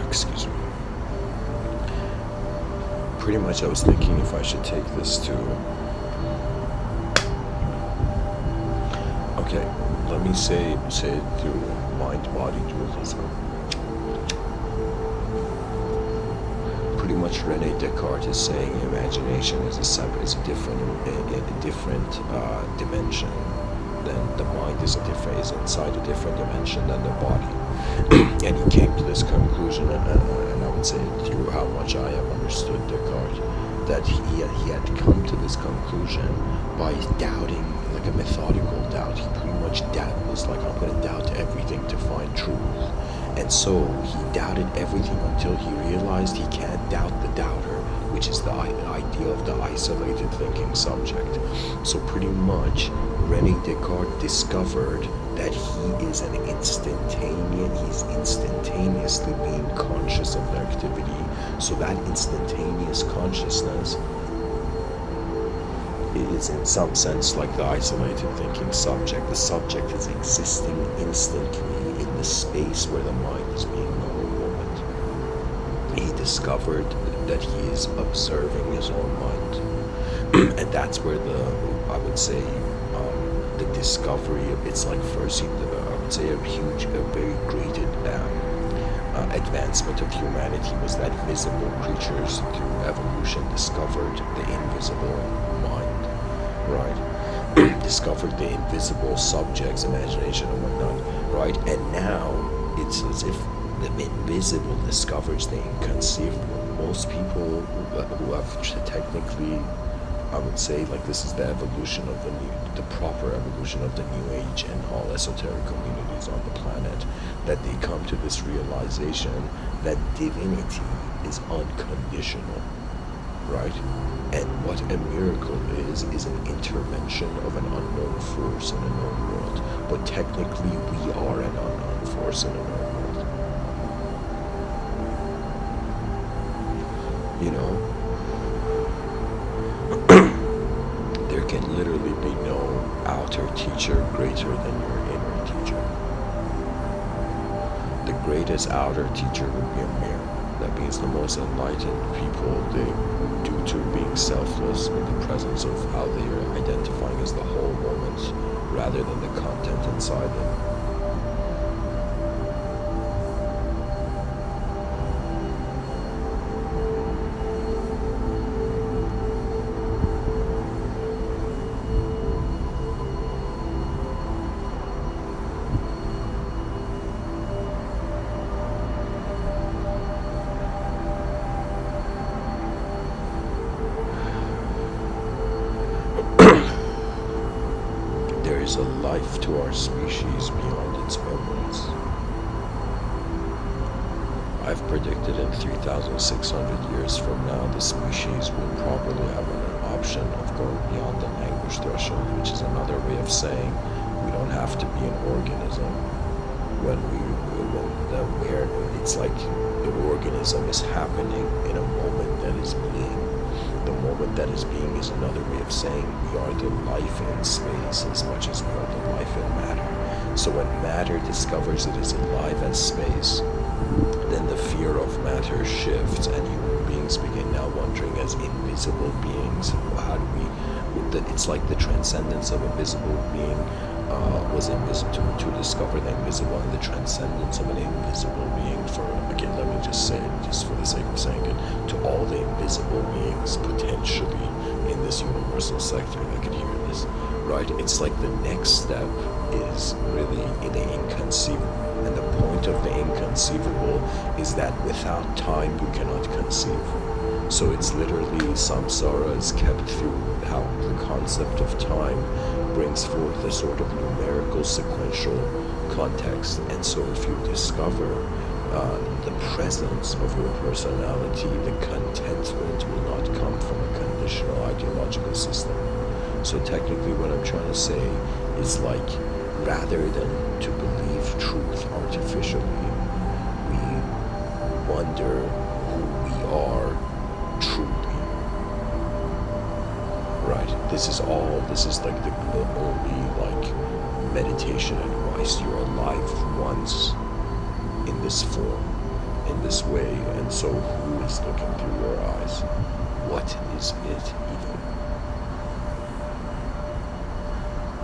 excuse me. Pretty much I was thinking if I should take this to... Okay, let me say it through mind-body dualism. Pretty much Rene Descartes is saying imagination is a different dimension. Then the mind is inside a different dimension than the body. And he came to this conclusion, and I would say through how much I have understood Descartes, that he had come to this conclusion by doubting, like a methodical doubt. He pretty much was like, I'm going to doubt everything to find truth. And so he doubted everything until he realized he can't doubt the doubter, which is the idea of the isolated thinking subject. So pretty much, René Descartes discovered that he's instantaneously being conscious of the activity. So that instantaneous consciousness is in some sense like the isolated thinking subject. The subject is existing instantly in the space where the mind is being no moment. He discovered that he is observing his own mind. And that's where I would say, the discovery of, it's like first, I would say a very great advancement of humanity was that visible creatures through evolution discovered the invisible mind, right? Discovered the invisible subjects, imagination and whatnot, right? And now it's as if the invisible discovers the inconceivable. Most people who have technically, I would say, like, this is the evolution of the proper evolution of the New Age and all esoteric communities on the planet, that they come to this realization that divinity is unconditional, right? And what a miracle is an intervention of an unknown force in a known world. But technically, we are an unknown force in a known world. You know? There can literally be no outer teacher greater than your inner teacher. The greatest outer teacher would be a mirror. That means the most enlightened people, due to being selfless in the presence of how they are identifying as the whole moment rather than the content inside them. There is a life to our species beyond its memories. I've predicted in 3,600 years from now the species will probably have an option of going beyond the language threshold, which is another way of saying we don't have to be an organism. Where it's like the organism is happening in a moment that is being. The moment that is being is another way of saying we are the life in space as much as we are the life in matter. So when matter discovers it is alive as space, then the fear of matter shifts and human beings begin now wondering as invisible beings, how do we, it's like the transcendence of a visible being was invisible to discover the invisible, and the transcendence of an invisible being let me just say it just for the sake of saying it, to all the invisible beings potentially in this universal sector that can hear this, right? It's like the next step is really the inconceivable, and the point of the inconceivable is that without time you cannot conceive. So it's literally samsara is kept through how the concept of time brings forth a sort of numerical sequential context. And so if you discover the presence of your personality, the contentment will not come from a conditional ideological system. So technically what I'm trying to say is, like, rather than to believe truth artificially, we wonder who we are truly. Right? This is like the only, like, meditation advice. You're alive once in this form, in this way, and so who is looking through your eyes? What is it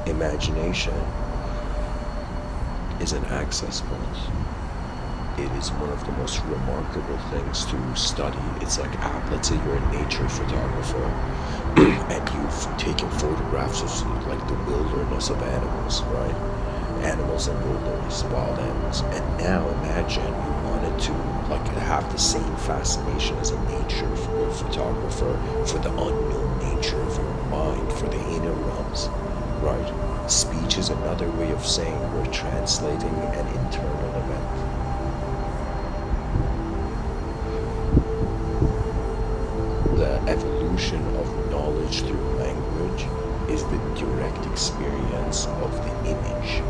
even? Imagination is an access point. It is one of the most remarkable things to study. It's like, let's say you're a nature photographer and you've taken photographs of, like, the wilderness of animals, right? Animals in wilderness, wild animals. And now imagine you wanted to, like, have the same fascination as a nature photographer for the unknown nature of your mind, for the inner realms, right? Speech is another way of saying we're translating an internal event. is the direct experience of the image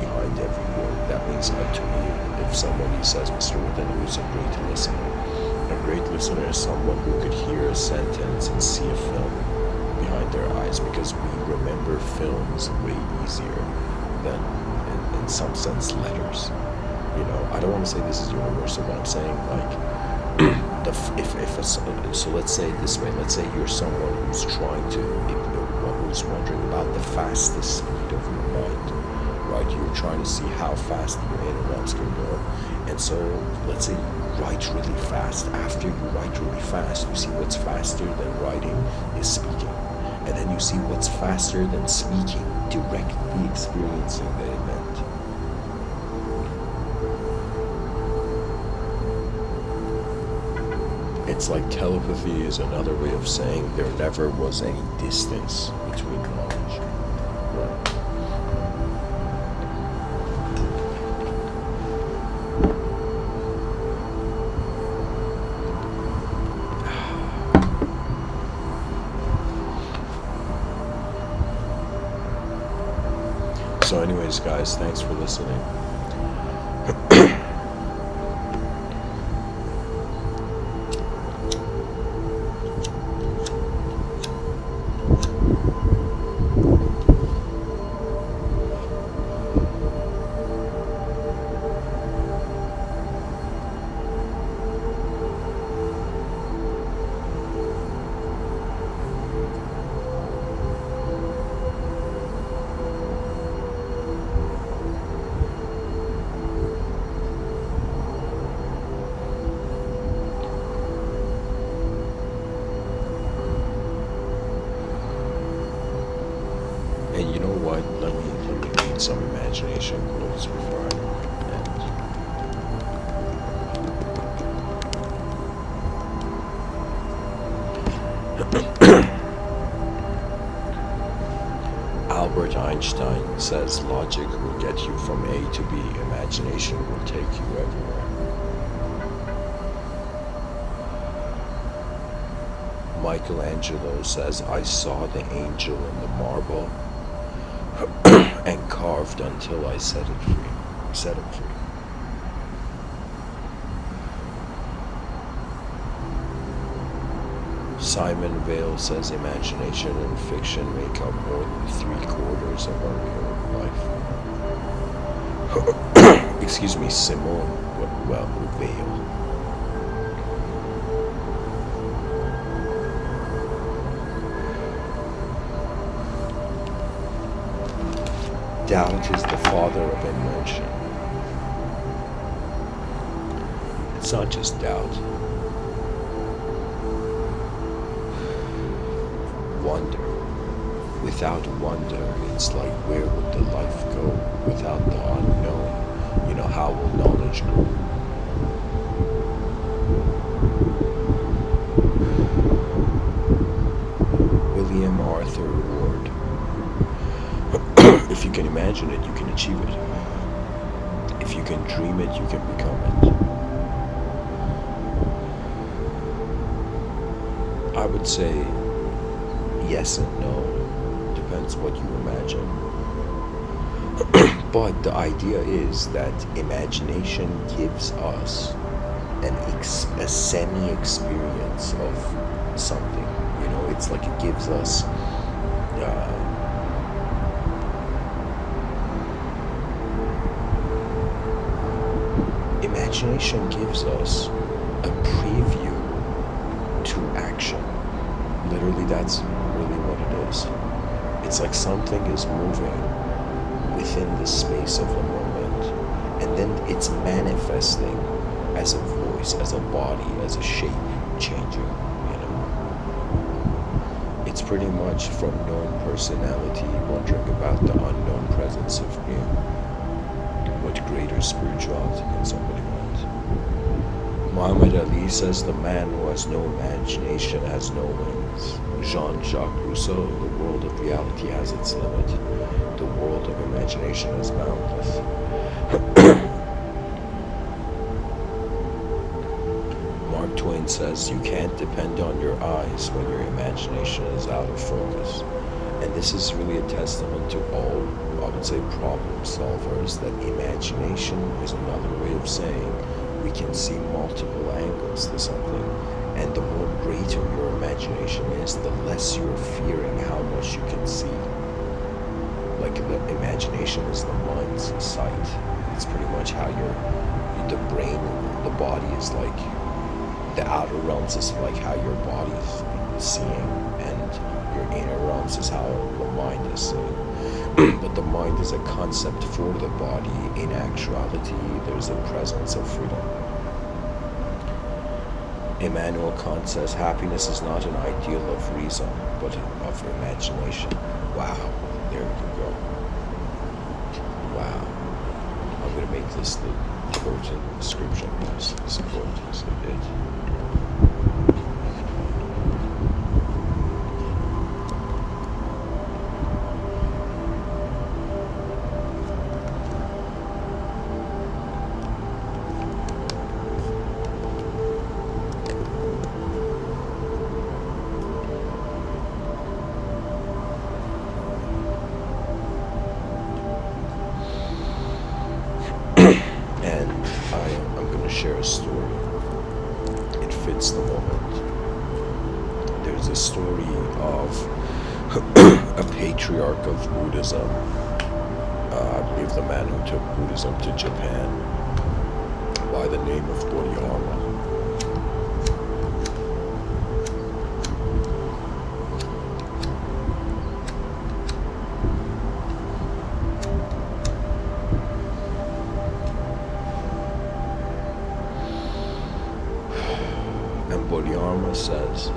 behind every word. That means, to me, if somebody says Mr. Within, who's a great listener, a great listener is someone who could hear a sentence and see a film behind their eyes, because we remember films way easier than, in some sense, letters. You know, I don't want to say this is universal, but I'm saying, like, so let's say it this way. Let's say you're someone who's who's wondering about the fastest speed of your mind, right? You're trying to see how fast your interrupts can go, and so let's say you write really fast. After you write really fast, you see what's faster than writing is speaking, and then you see what's faster than speaking, directly experiencing the event. It's like telepathy is another way of saying there never was any distance between knowledge. Right. So anyways, guys, thanks for listening. And you know what? Let me read some imagination quotes before I end. Albert Einstein says logic will get you from A to B, imagination will take you everywhere. Michelangelo says, I saw the angel in the marble and carved until I set him free. Simon Weil says imagination and fiction make up more than 3/4 of our real life. Excuse me, Simone Weil. Doubt is the father of invention. It's not just doubt. Wonder. Without wonder, it's like where would the life go? Without the unknown, how will knowledge grow? William Arthur Ward. If you can imagine it, you can achieve it. If you can dream it, you can become it. I would say yes and no. Depends what you imagine. But the idea is that imagination gives us a semi-experience of something. It's like it gives us imagination gives us a preview to action. Literally, that's really what it is. It's like something is moving within the space of a moment, and then it's manifesting as a voice, as a body, as a shape changing. It's pretty much from known personality wondering about the unknown presence of being. What greater spirituality can somebody want? Muhammad Ali says the man who has no imagination has no wings. Jean-Jacques Rousseau, the world of reality has its limit. The world of imagination is boundless. Mark Twain says you can't depend on your eyes when your imagination is out of focus. And this is really a testament to all, I would say, problem solvers, that imagination is another way of saying we can see multiple angles to something. And the more greater your imagination is, the less you're fearing how much you can see. Like, the imagination is the mind's sight. It's pretty much how the brain, the body is like, the outer realms is like how your body's seeing, and your inner realms is how the mind is seeing. But the mind is a concept for the body. In actuality, there's a presence of freedom. Immanuel Kant says happiness is not an ideal of reason, but of imagination. Wow, there you go. Wow. I'm going to make this the quote in the description. This quote is it. Share a story. It fits the moment. There's a story of a patriarch of Buddhism. I believe the man who took Buddhism to Japan, by the name of Bodhidharma. And Bodhidharma says,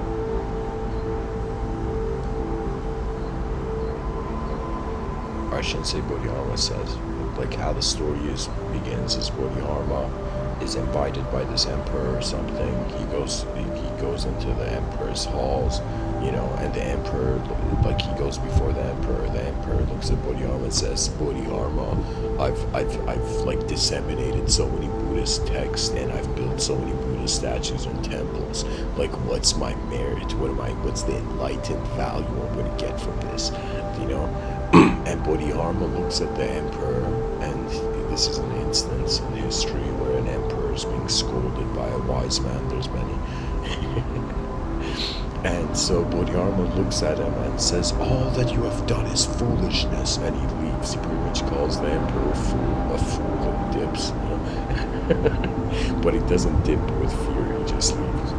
I shouldn't say Bodhidharma says, like how the story begins is Bodhidharma is invited by this emperor or something. He goes into the emperor's halls, and the emperor, like, he goes before the emperor. The emperor looks at Bodhidharma and says, Bodhidharma, I've like disseminated so many Buddhist texts, and I've built so many Buddhist statues and temples. Like, what's my merit? What's the enlightened value I'm going to get from this? And Bodhidharma looks at the emperor, and this is an instance in history where an emperor is being scolded by a wise man. There's many. And so Bodhidharma looks at him and says, all that you have done is foolishness. And he leaves. He pretty much calls the emperor a fool and dips. But he doesn't dip with fear, he just leaves.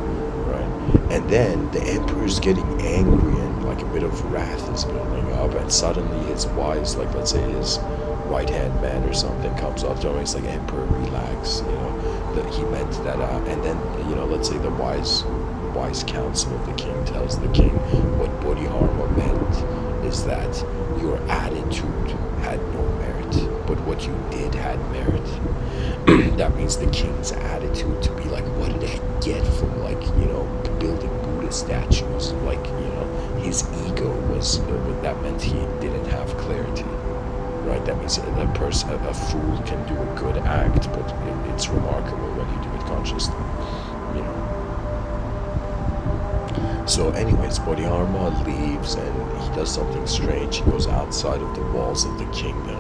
Right? And then the emperor's getting angry, and like a bit of wrath is building up, and suddenly his wise, like, let's say his right-hand man or something, comes up to him and he's like, Emperor, relax, that he meant that, and then, let's say the wise counsel of the king tells the king what Bodhidharma meant is that your attitude had no merit, but what you did had merit. That means the king's attitude to be like, what did I get from, like, building Buddha statues? Like, his ego was, that meant he didn't have clarity, right? That means a fool can do a good act, but it's remarkable when you do it consciously, So anyways, Bodhidharma leaves and he does something strange. He goes outside of the walls of the kingdom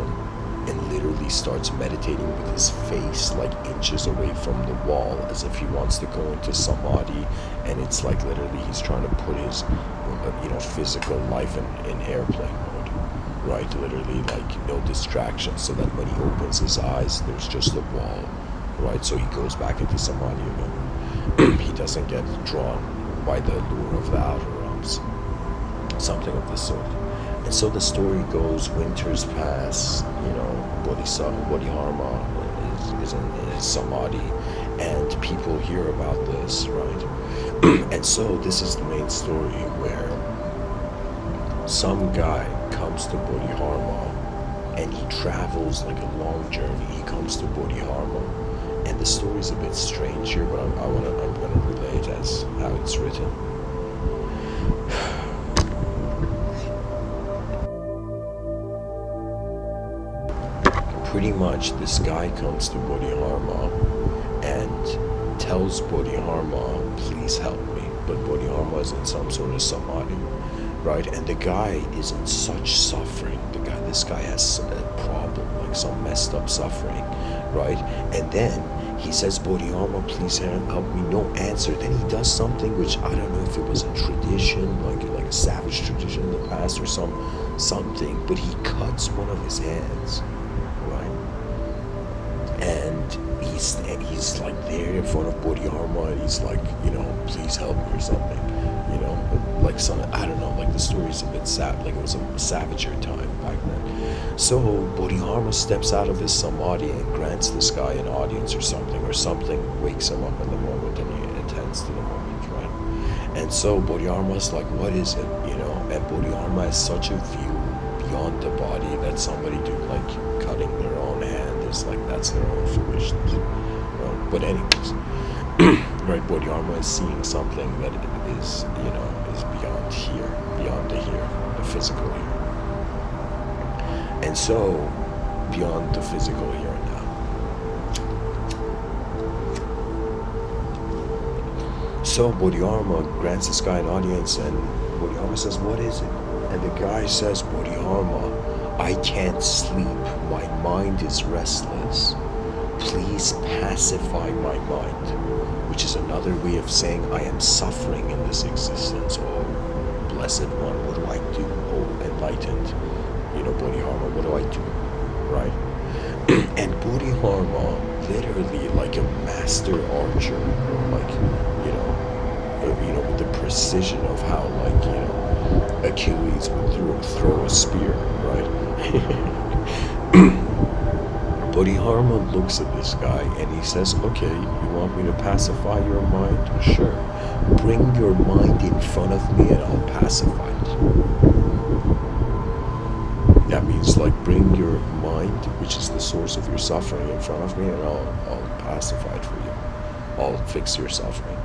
and literally starts meditating with his face like inches away from the wall, as if he wants to go into samadhi. And it's like literally he's trying to put his physical life in airplane mode, right? Literally, like, no distractions, so that when he opens his eyes there's just a wall, right? So he goes back into samadhi again. He doesn't get drawn by the lure of the outer realms, something of the sort. And so the story goes, winters pass, Bodhidharma is in his samadhi, and people hear about this, right? And so this is the main story, where some guy comes to Bodhidharma and he travels like a long journey. He comes to Bodhidharma, and the story's a bit strange here, but I'm gonna relay it as how it's written. Pretty much, this guy comes to Bodhidharma and tells Bodhidharma, please help me. But Bodhidharma is in some sort of samadhi, right? And the guy is in such suffering. This guy has a problem, like some messed up suffering, right? And then he says, Bodhidharma, please help me. No answer. Then he does something which I don't know if it was a tradition, like a savage tradition in the past or something, but he cuts one of his hands, right? And he's like there in front of Bodhidharma, and he's like, please help me or something, like some, I don't know, like the story's a bit sad, like it was a savager time back then. So Bodhidharma steps out of his samadhi and grants this guy an audience or something wakes him up in the moment, and he attends to the moment, right? And so Bodhidharma's like, what is it, and Bodhidharma has such a view beyond the body that somebody do like cutting their own hand is like, that's their own foolishness, right? But anyways, right, Bodhidharma is seeing something that is, is beyond here, beyond the here, the physical here. And so, beyond the physical here and now. So Bodhidharma grants this guy an audience, and Bodhidharma says, what is it? And the guy says, Bodhidharma, I can't sleep. My mind is restless. Please pacify my mind. Which is another way of saying, I am suffering in this existence. Oh, blessed one, what do I do? Oh, enlightened, Bodhidharma, what do I do? Right? And Bodhidharma, literally like a master archer, like, with the precision of how, like, Achilles would throw a spear, right? Bodhidharma looks at this guy and he says, okay, you want me to pacify your mind? Sure. Bring your mind in front of me and I'll pacify it. That means, like, bring your mind, which is the source of your suffering, in front of me and I'll pacify it for you. I'll fix your suffering.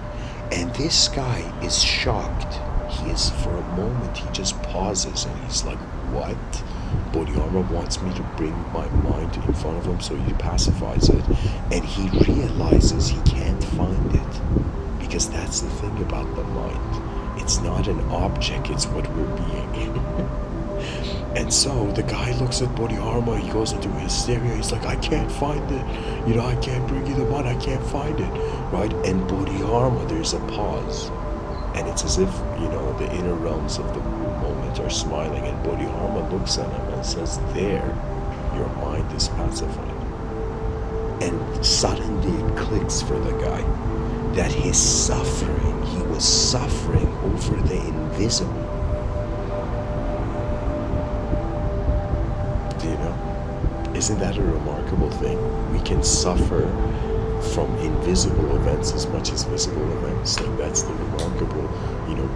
And this guy is shocked. He is, for a moment, he just pauses and he's like, what? Bodhidharma wants me to bring my mind in front of him so he pacifies it, and he realizes he can't find it, because that's the thing about the mind. It's not an object, it's what we're being. And so the guy looks at Bodhidharma, he goes into hysteria, he's like, I can't find it, I can't bring you the mind, I can't find it, right? And Bodhidharma, there's a pause, and it's as if, the inner realms of the moment are smiling, and Bodhidharma looks at him and says, there, your mind is pacified. And suddenly it clicks for the guy that his suffering, he was suffering over the invisible. Isn't that a remarkable thing? We can suffer from invisible events as much as visible events. Like, that's the remarkable,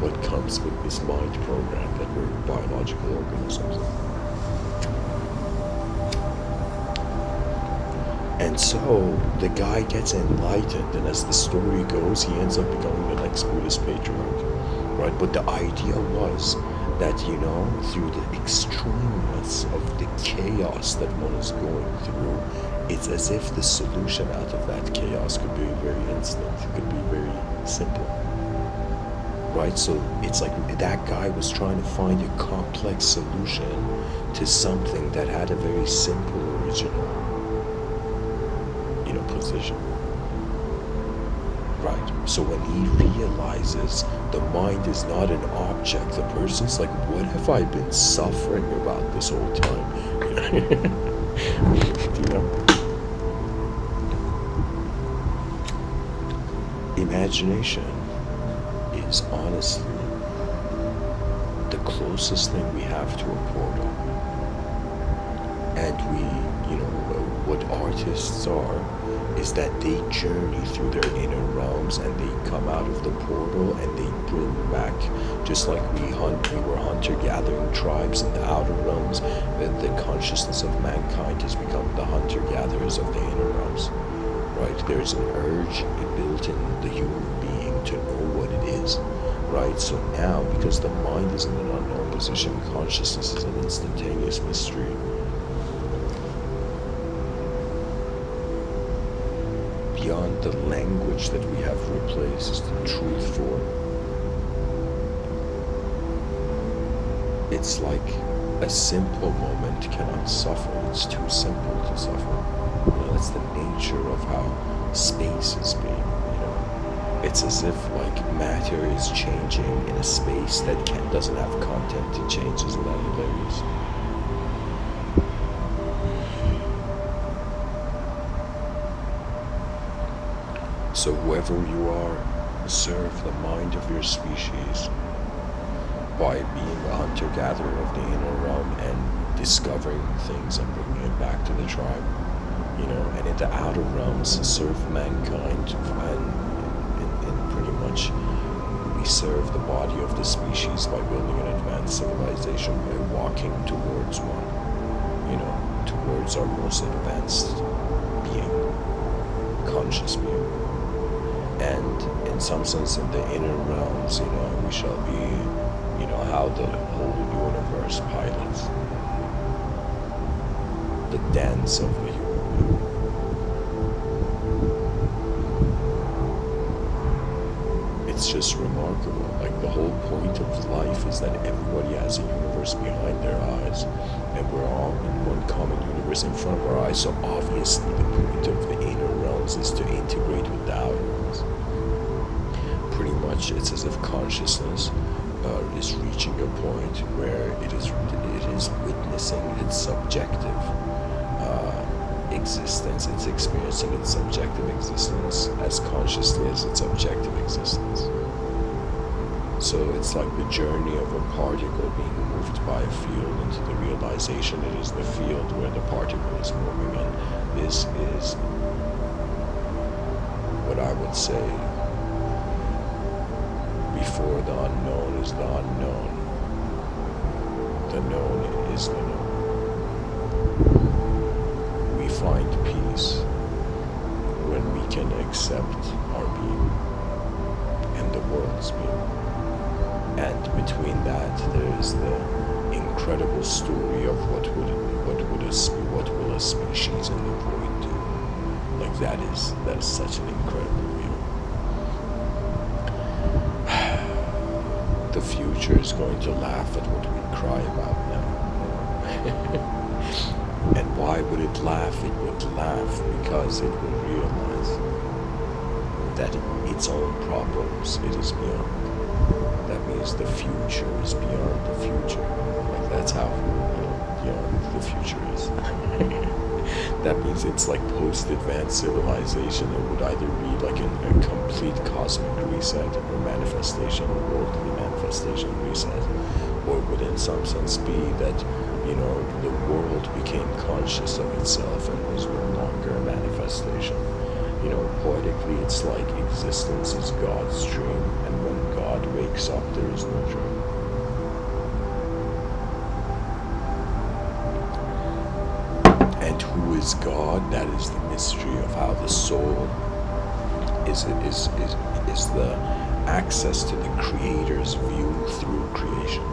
what comes with this mind program, that we're biological organisms. And so the guy gets enlightened, and as the story goes, he ends up becoming the next Buddhist patriarch, right? But the idea was that, through the extremeness of the chaos that one is going through, it's as if the solution out of that chaos could be very instant, it could be very simple, right? So it's like that guy was trying to find a complex solution to something that had a very simple original, position. Right. So when he realizes the mind is not an object, the person's like, what have I been suffering about this whole time? Imagination is honestly the closest thing we have to a portal. And what artists are, is that they journey through their inner realms and they come out of the portal and they bring back, just like we were hunter-gathering tribes in the outer realms, the consciousness of mankind has become the hunter-gatherers of the inner realms, right? There's an urge built in the human being to know what it is, right? So now, because the mind is in an unknown position, consciousness is an instantaneous mystery. Beyond the language that we have replaced the truth for. it's like a simple moment cannot suffer. It's too simple to suffer. That's the nature of how space is being. It's as if like matter is changing in a space that doesn't have content to change. Isn't that hilarious? So whoever you are, serve the mind of your species by being a hunter-gatherer of the inner realm and discovering things and bringing it back to the tribe. And in the outer realms, serve mankind, and pretty much we serve the body of the species by building an advanced civilization, by walking towards one, towards our most advanced being, conscious being. And in some sense, in the inner realms, we shall be, how the whole universe pilots the dance of the human being. It's just remarkable. Like, the whole point of life is that everybody has a universe behind their eyes, and we're all in one common universe in front of our eyes. So obviously the point of the inner realms is to integrate with the outer realms. Pretty much it's as if consciousness is reaching a point where it is witnessing its subjective existence. It's experiencing its subjective existence as consciously as its objective existence. So it's like the journey of a particle being moved by a field into the realization it is the field where the particle is moving, and this is what I would say, before the unknown is the unknown, the known is the known. We find peace when we can accept our being and the world's being. And between that, there is the incredible story of what will a species in the void do. Like, that is such an incredible view. The future is going to laugh at what we cry about now. And why would it laugh? It would laugh because it will realize that its own problems it is beyond. That means the future is beyond the future. Like, that's how beyond the future is. That means it's like post-advanced civilization. It would either be like a complete cosmic reset or manifestation, worldly manifestation reset, or would in some sense be that, the world became conscious of itself and was no longer a manifestation. Poetically, it's like existence is God's dream, and when God wakes up, there is no dream. And who is God? That is the mystery of how the soul is the access to the Creator's view through creation.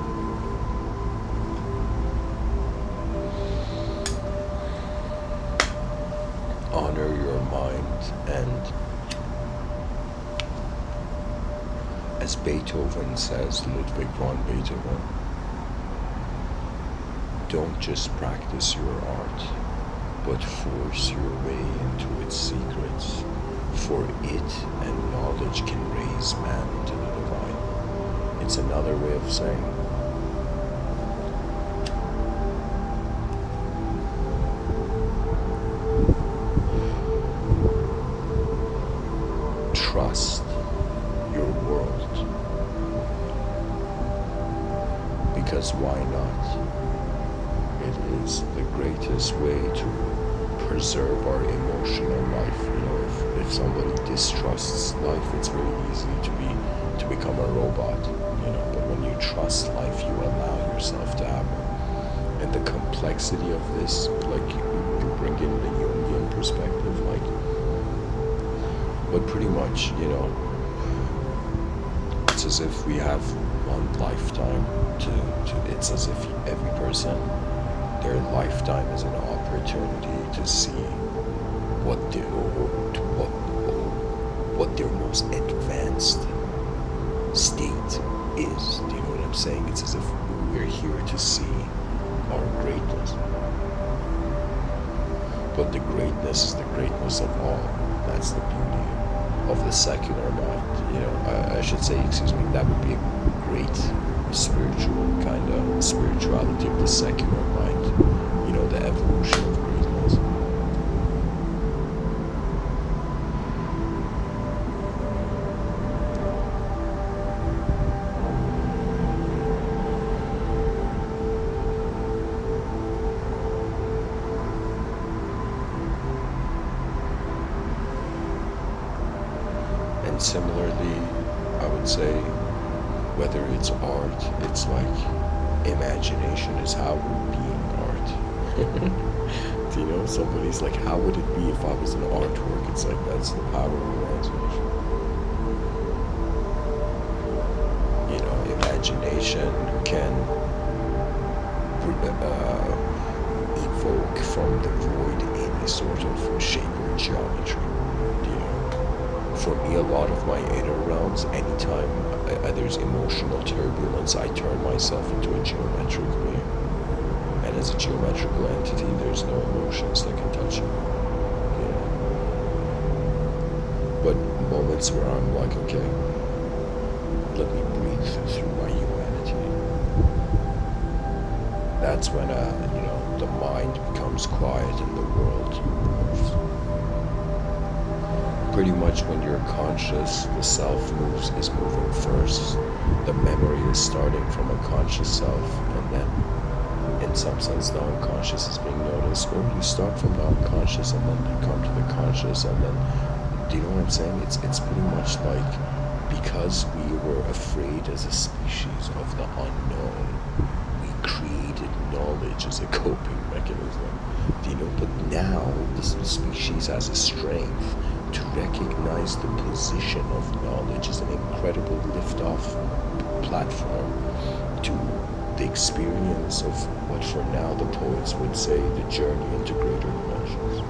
Honor your mind, and as Beethoven says, Ludwig van Beethoven, don't just practice your art, but force your way into its secrets, for it and knowledge can raise man into the divine. It's another way of saying, trust your world, because why not? It is the greatest way to preserve our emotional life. If somebody distrusts life, it's very easy to become a robot. But when you trust life, you allow yourself to have it. And the complexity of this, like, you bring in the Jungian perspective, but pretty much, it's as if we have one lifetime it's as if every person, their lifetime is an opportunity to see what their most advanced state is. Do you know what I'm saying? It's as if we're here to see our greatness. But the greatness is the greatness of all. That's the beauty of the secular mind. I should say, that would be a great spiritual kind of spirituality of the secular mind. The evolution of greatness. And similarly, I would say, whether it's art, it's like imagination is how we're being art. Somebody's like, how would it be if I was an artwork? It's like, that's the power of imagination. Imagination can evoke from the void any sort of shape or geometry. For me, a lot of my inner realms, anytime there's emotional turbulence, I turn myself into a geometric being. And as a geometrical entity, there's no emotions that can touch you. But moments where I'm like, okay, let me breathe through my humanity. That's when, the mind becomes quiet and the world moves. Pretty much when you're conscious, the self is moving first. The memory is starting from a conscious self, and then in some sense the unconscious is being noticed, or you start from the unconscious and then you come to the conscious, and then, do you know what I'm saying? It's pretty much like, because we were afraid as a species of the unknown, we created knowledge as a coping mechanism. But now the species has a strength to recognize the position of knowledge as an incredible lift-off platform to the experience of what for now the poets would say the journey into greater dimensions.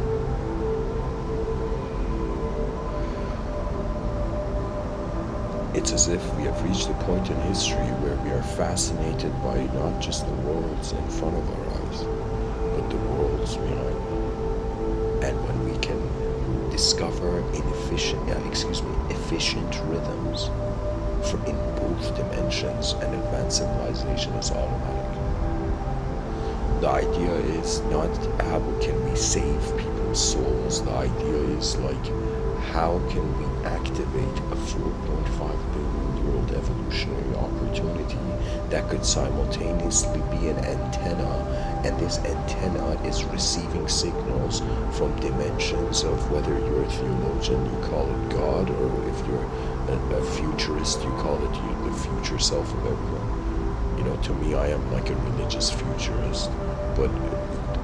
It's as if we have reached a point in history where we are fascinated by not just the worlds in front of our eyes, but the worlds behind them. And when we can discover efficient rhythms in both dimensions, and advanced civilization is automatic. The idea is not how can we save people's souls. The idea is like, how can we activate a 4.5 billion-year-old evolutionary opportunity that could simultaneously be an antenna, and this antenna is receiving signals from dimensions of, whether you're a theologian, you call it God, or if you're a futurist, you call it the future self of everyone. To me, I am like a religious futurist, but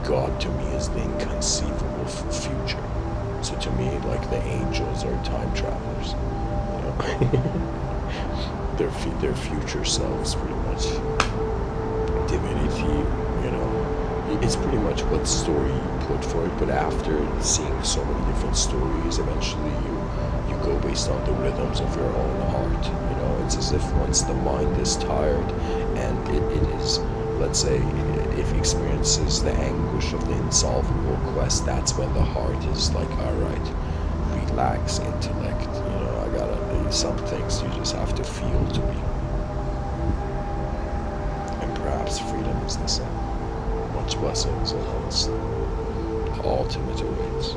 God to me is the inconceivable future. So to me, like, the angels are time travelers. They're future selves, pretty much. Divinity, it's pretty much what story you put for it. But after seeing so many different stories, eventually you go based on the rhythms of your own heart. It's as if once the mind is tired and it is, let's say, if it experiences the anguish of the insolvable quest, that's when the heart is like, all right, relax, intellect. Some things you just have to feel to be. And perhaps freedom is the same. Much blessings and all this ultimate awaits.